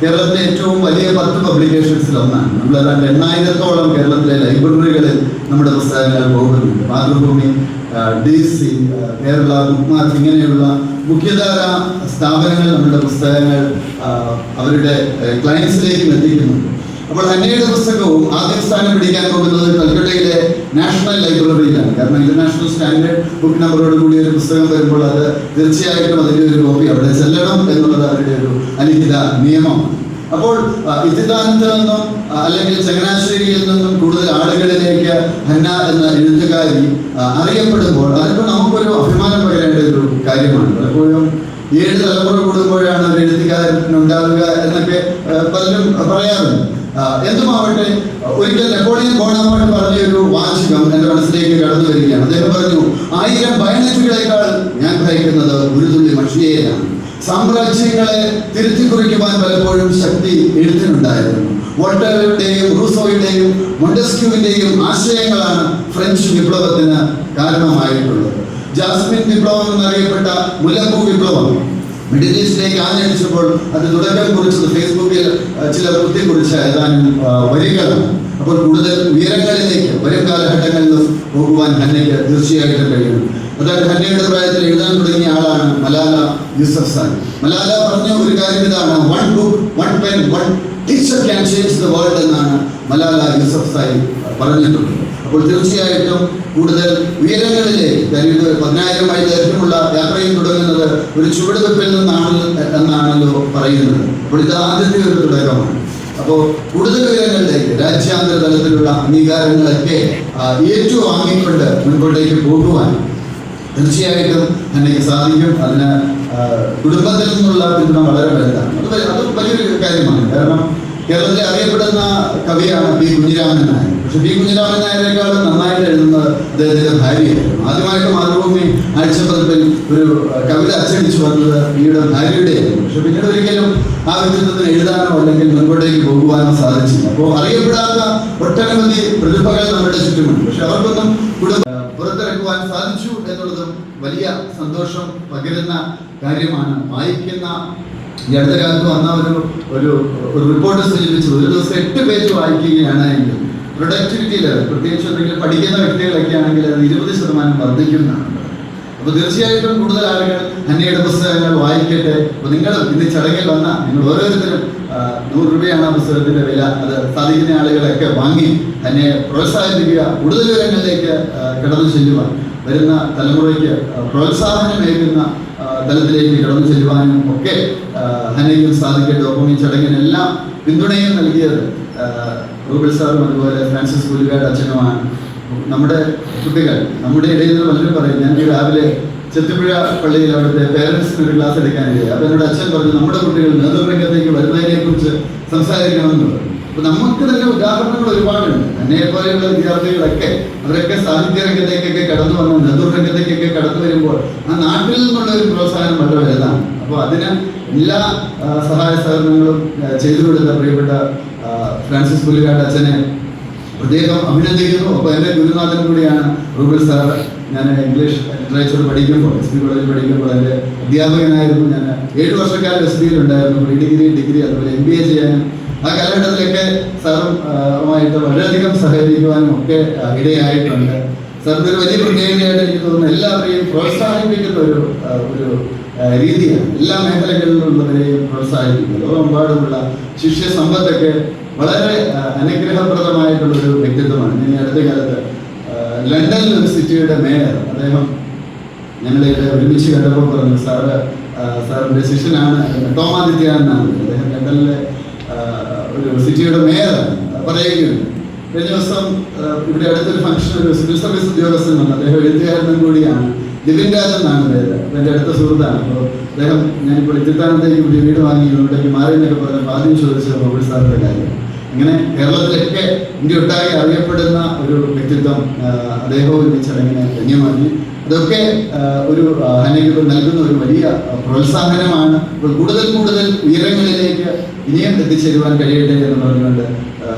കേരളത്തിലെ ഏറ്റവും വലിയ 10 പബ്ലിക്കേഷൻസിൽ ഒന്നാണ്. നമ്മൾ ഏതാണ്ട് 8000-ഓളം കേരളത്തിലെ ലൈബ്രറികളിൽ നമ്മുടെ പുസ്തകങ്ങൾ പോകുന്നുണ്ട്. Mathrubhumi, DC, Kerala book mark ഇങ്ങനെയുള്ള മുഖ്യധാര സ്ഥാപനങ്ങൾ നമ്മുടെ പുസ്തകങ്ങൾ അവരുടെ ക്ലയൻസിലേക്കും എത്തിക്കുന്നുണ്ട്. അപ്പോൾ ഹന്നയുടെ പുസ്തകവും ആദ്യം സ്ഥാനം പിടിക്കാൻ പോകുന്നത് കൽക്കട്ടയിലെ നാഷണൽ ലൈബ്രറിയിലാണ്. കാരണം ഇന്റർനാഷണൽ സ്റ്റാൻഡേർഡ് ബുക്ക് നമ്പറോട് കൂടി ഒരു പുസ്തകം വരുമ്പോൾ അത് തീർച്ചയായിട്ടും അതിൻ്റെ ഒരു കോപ്പി അവിടെ ചെല്ലണം എന്നുള്ളത് അവരുടെ ഒരു അലിഖിത നിയമമാണ്. അപ്പോൾ ഇത്തിത്താനത്ത് നിന്നും അല്ലെങ്കിൽ ചങ്ങനാശ്ശേരിയിൽ നിന്നും കൂടുതൽ ആളുകളിലേക്ക് ഹന്ന എന്ന എഴുത്തുകാരി അറിയപ്പെടുമ്പോൾ അതിപ്പോൾ നമുക്കൊരു അഭിമാനം പകരേണ്ട ഒരു കാര്യമാണ്. പലപ്പോഴും 7 തലമുറ കൂടുമ്പോഴാണ് ഒരു എഴുത്തുകാരനുണ്ടാവുക എന്നൊക്കെ പലരും പറയാറുണ്ട്. എന്തുമാവട്ടെ, ഒരിക്കൽ നെപ്പോളിയൻ ബോണാപ്പാർട്ട് പറഞ്ഞൊരു വാചകം എൻ്റെ മനസ്സിലേക്ക് കടന്നു വരികയാണ്. അദ്ദേഹം പറഞ്ഞു, 1000 ബയണറ്റുകളേക്കാൾ ഞാൻ ഭയക്കുന്നത് ഒരു തുള്ളി മഷിയെയാണ്. സാമ്രാജ്യങ്ങളെ തിരുത്തി കുറിക്കുവാൻ പലപ്പോഴും ശക്തി എഴുത്തിനുണ്ടായിരുന്നു. വോൾട്ടേറുടെയും റൂസോയുടെയും മോണ്ടസ്ക്യൂവിന്റെയും ആശയങ്ങളാണ് ഫ്രഞ്ച് വിപ്ലവത്തിന് കാരണമായിട്ടുള്ളത്. ജാസ്മിൻ വിപ്ലവം എന്നറിയപ്പെട്ട മുല്ലപ്പൂ വിപ്ലവം മിഡിൽ ഈസ്റ്റിലേക്ക് ആഞ്ഞടിച്ചപ്പോൾ അത് തുടക്കം കുറിച്ചത് ഫേസ്ബുക്കിൽ ചിലർ കുത്തിക്കുറിച്ച ഏതാനും വരികളാണ്. അപ്പോൾ കൂടുതൽ ഉയരങ്ങളിലേക്ക് വരും കാലഘട്ടങ്ങളിലും പോകുവാൻ ഹന്നയ്ക്ക് തീർച്ചയായിട്ടും കഴിയും. അതായത് ഹന്നയുടെ പ്രായത്തിൽ എഴുതാൻ തുടങ്ങിയ ആളാണ് മലാല യൂസഫ്സായി. മലാല പറഞ്ഞ ഒരു കാര്യം ഇതാണ്, 1 book, 1 pen, 1 teacher can change the world എന്നാണ് മലാല യൂസഫ്സായി പറഞ്ഞിട്ടുള്ളത്. അപ്പോൾ തീർച്ചയായിട്ടും കൂടുതൽ ഉയരങ്ങളിലേക്ക്, കാര്യം 10,000 മൈൽ ദൈർഘ്യമുള്ള യാത്രയും തുടങ്ങുന്നത് ഒരു ചുവടുവെപ്പിൽ എന്നാണല്ലോ പറയുന്നത്. അപ്പോൾ ഇത് ആദ്യത്തെ ഒരു തുടക്കമാണ്. അപ്പോൾ കൂടുതൽ ഉയരങ്ങളിലേക്ക്, രാജ്യാന്തര തലത്തിലുള്ള അംഗീകാരങ്ങളൊക്കെ ഏറ്റുവാങ്ങിക്കൊണ്ട് മുൻപോട്ടേക്ക് പോകുവാൻ തീർച്ചയായിട്ടും എനിക്ക് സാധിക്കും. അതിന് കുടുംബത്തിൽ നിന്നുള്ള പിന്തുണ വളരെ വലുതാണ്. അത് വലിയൊരു കാര്യമാണ്. കാരണം കേരളത്തിലെ അറിയപ്പെടുന്ന കവിയാണ് പി കുഞ്ഞിരാമൻ നായർ. പക്ഷെ പി കുഞ്ഞിരാമൻ നായരെക്കാളും നന്നായിട്ട് എഴുതുന്നത് അദ്ദേഹത്തിന്റെ ഭാര്യയായിരുന്നു. ആദ്യമായിട്ട് മാതൃഭൂമി ആഴ്ചപ്പതിപ്പിൽ ഒരു കവിത അച്ചടിച്ചു വന്നത് പിയുടെ ഭാര്യയുടെയായിരുന്നു. പക്ഷെ പിന്നീട് ഒരിക്കലും ആ വ്യക്തിത്വത്തിന് എഴുതാനോ അല്ലെങ്കിൽ മുൻപോട്ടേക്ക് പോകുവാനോ സാധിച്ചില്ല. അപ്പോൾ അറിയപ്പെടാത്ത ഒട്ടനവധി പ്രതിഭകൾ നമ്മുടെ ചുറ്റുമുണ്ട്. പക്ഷെ അവർക്കൊന്നും പുറത്തിറക്കുവാൻ സാധിച്ചു എന്നുള്ളതും വലിയ സന്തോഷം പകരുന്ന കാര്യമാണ്. വായിക്കുന്ന ഈ അടുത്ത കാലത്ത് വന്ന ഒരു റിപ്പോർട്ട് സൂചിപ്പിച്ചത്, ഒരു ദിവസം 8 പേജ് വായിക്കുകയാണ് എങ്കിൽ പ്രൊഡക്ടിവിറ്റി ലെവൽ, പ്രത്യേകിച്ച് എന്തെങ്കിലും പഠിക്കുന്ന വ്യക്തികളൊക്കെ ആണെങ്കിൽ അത് 20% വർദ്ധിക്കുന്നതാണ്. അപ്പോൾ തീർച്ചയായിട്ടും കൂടുതൽ ആളുകൾ ഹന്നയുടെ പുസ്തകങ്ങൾ വായിക്കട്ടെ. അപ്പോൾ നിങ്ങളും ഇന്ന് ചടങ്ങിൽ വന്ന നിങ്ങൾ ഓരോരുത്തരും 100 രൂപയാണ് ആ പുസ്തകത്തിന്റെ വില. അത് സാധിക്കുന്ന ആളുകളൊക്കെ വാങ്ങി ഹന്നയെ പ്രോത്സാഹിപ്പിക്കുക. കൂടുതൽ വിവരങ്ങളിലേക്ക് കടന്നു ചെല്ലുവാൻ, വരുന്ന തലമുറയ്ക്ക് പ്രോത്സാഹനമേകുന്ന തലത്തിലേക്ക് കടന്നു ചെല്ലുവാനും ഒക്കെ ഹന്നയ്ക്കും സാധിക്കട്ടെ. ഒപ്പം ഈ ചടങ്ങിനെല്ലാം പിന്തുണയും നൽകിയത് റൂബിൾ സാറും അതുപോലെ ഫ്രാൻസിസ് പുലിക്കാട് അച്ഛനുമാണ് നമ്മുടെ കുട്ടികൾ. നമ്മുടെ ഇടയിൽ നിന്ന് പലരും പറയും, ഞാൻ രാവിലെ ചെത്തുപുഴ പള്ളിയിൽ അവിടുത്തെ പേരൻസിന് ഒരു ക്ലാസ് എടുക്കാനിടയായി. അപ്പോൾ എന്നോട് അച്ഛൻ പറഞ്ഞു, നമ്മുടെ കുട്ടികൾ നേതൃരംഗത്തേക്ക് വരുന്നതിനെ കുറിച്ച് സംസാരിക്കണമെന്ന് പറഞ്ഞു. അപ്പോൾ നമുക്ക് തന്നെ ഉദാഹരണങ്ങൾ ഒരുപാടുണ്ട്. എന്നെ പോലെയുള്ള വിദ്യാർത്ഥികളൊക്കെ അവരൊക്കെ സാഹിത്യ രംഗത്തേക്കൊക്കെ കടന്നു വന്ന് നേതൃരംഗത്തേക്കൊക്കെ കടന്നു വരുമ്പോൾ ആ നാട്ടിൽ നിന്നുള്ള ഒരു പ്രോത്സാഹനം വളരെ വലുതാണ്. അപ്പോൾ അതിന് എല്ലാ സഹായ സഹകരണങ്ങളും ചെയ്തു കൊടുത്ത പ്രിയപ്പെട്ട ഫ്രാൻസിസ് പുലിക്കാട് അച്ഛനെ പ്രത്യേകം അഭിനന്ദിക്കുന്നു. അപ്പോൾ എൻ്റെ ഗുരുനാഥൻ കൂടിയാണ് റൂബിൾ സാർ. ഞാൻ ഇംഗ്ലീഷ് ലിറ്ററേച്ചർ പഠിക്കുമ്പോൾ SP കോളേജിൽ പഠിക്കുമ്പോൾ എൻ്റെ അധ്യാപകനായിരുന്നു. ഞാൻ 7 വർഷക്കാലം SBയിൽ ഉണ്ടായിരുന്നു. ഡിഗ്രി അതുപോലെ MBA ചെയ്യാനും ആ കാലഘട്ടത്തിലൊക്കെ സാറുമായിട്ട് വളരെയധികം സഹകരിക്കുവാനും ഒക്കെ ഇടയായിട്ടുണ്ട്. സാറിൻ്റെ ഒരു വലിയ പ്രത്യേകതയായിട്ട് എനിക്ക് തോന്നുന്നു, എല്ലാവരെയും പ്രോത്സാഹിപ്പിക്കുന്ന ഒരു രീതിയാണ്. എല്ലാ മേഖലകളിലുള്ളവരെയും പ്രോത്സാഹിപ്പിക്കുന്നത്. ലോകമെമ്പാടുമുള്ള ശിഷ്യ സമ്പത്തൊക്കെ വളരെ അനുഗ്രഹപ്രദമായിട്ടുള്ളൊരു വ്യക്തിത്വമാണ്. ഞാൻ ഈ അടുത്ത കാലത്ത് ലണ്ടനിൽ ഒരു സിറ്റിയുടെ മേയർ, അദ്ദേഹം ഞങ്ങളെ ഒരുമിച്ച് കണ്ടപ്പോൾ പറഞ്ഞു, സാറിൻ്റെ ശിഷ്യനാണ് ടോം ആദിത്യ എന്നാണ്. അദ്ദേഹം ലണ്ടനിലെ ഒരു സിറ്റിയുടെ മേയറാണ്. പറയുകയുണ്ട്, കഴിഞ്ഞ ദിവസം ഇവിടെ അടുത്തൊരു ഫംഗ്ഷൻ ഒരു സിവിൽ സർവീസ് ഉദ്യോഗസ്ഥൻ വന്നു. അദ്ദേഹം എഴുത്തുകാരനും കൂടിയാണ്, ലിവിൻ രാജൻ എന്നാണ് പേര്. അപ്പോൾ എൻ്റെ അടുത്ത സുഹൃത്താണ്. അപ്പോൾ അദ്ദേഹം ഞാനിപ്പോൾ ഇത്തിത്താനത്തേക്ക് ഇവിടെ വീട് വാങ്ങി ഇങ്ങോട്ടേക്ക് മാറി എന്നൊക്കെ പറഞ്ഞപ്പോൾ ആദ്യം ചോദിച്ചത് റൂബിൾ സാറിൻ്റെ കാര്യം. അങ്ങനെ കേരളത്തിലൊക്കെ ഇന്ത്യ ഒട്ടാകെ അറിയപ്പെടുന്ന ഒരു വ്യക്തിത്വം അദ്ദേഹവും ഈ ചടങ്ങിനെ ധന്യമാക്കി. അതൊക്കെ ഒരു ഹനയ്ക്ക് നൽകുന്ന ഒരു വലിയ പ്രോത്സാഹനമാണ്. കൂടുതൽ ഉയരങ്ങളിലേക്ക് ഇനിയും എത്തിച്ചേരുവാൻ കഴിയട്ടെ എന്ന് പറഞ്ഞുകൊണ്ട്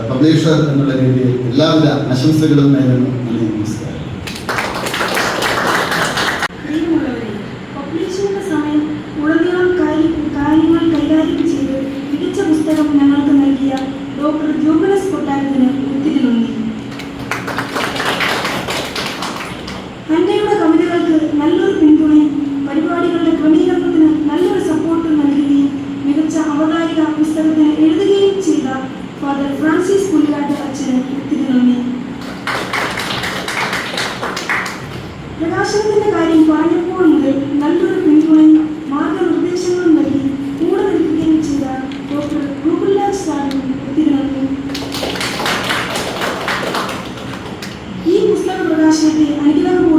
പബ്ലിഷർ എന്നുള്ള രീതിയിൽ എല്ലാവിധ ആശംസകളും നേരുന്നു. നന്ദി, നമസ്കാരം. പബ്ലിഷിംഗിന്റെ സമയം ഉടനീളം കാര്യങ്ങൾ കൈകാര്യം ചെയ്ത് മികച്ച പുസ്തകം ഞങ്ങൾക്ക് നൽകിയ ഡോക്ടർ ജോബിനസ് കൊട്ടാരത്തിന് ഒത്തിരി നന്ദി. ഹന്നയുടെ കവിതകൾക്ക് നല്ലൊരു പിന്തുണയും പരിപാടികളുടെ ക്രമീകരണത്തിന് നല്ലൊരു സപ്പോർട്ടും നൽകുകയും മികച്ച അവതാരിക പുസ്തകത്തിന് എഴുതുകയും ചെയ്ത ഫാദർ ഫ്രാൻസിസ് പുലിക്കാട് അച്ഛന് ഒത്തിരി നന്ദി. പ്രകാശനത്തിന്റെ കാര്യം പറഞ്ഞപ്പോൾ മുതൽ നല്ലൊരു പിന്തുണയും മാർഗനിർദ്ദേശങ്ങളും നൽകി കൂടെ നിൽക്കുകയും ചെയ്ത ഡോക്ടർ റൂബിൾ രാജ് സാറിനും ഒത്തിരി നന്ദി. ഈ പുസ്തക പ്രകാശനത്തെ അനുഗ്രഹപൂർവ്വം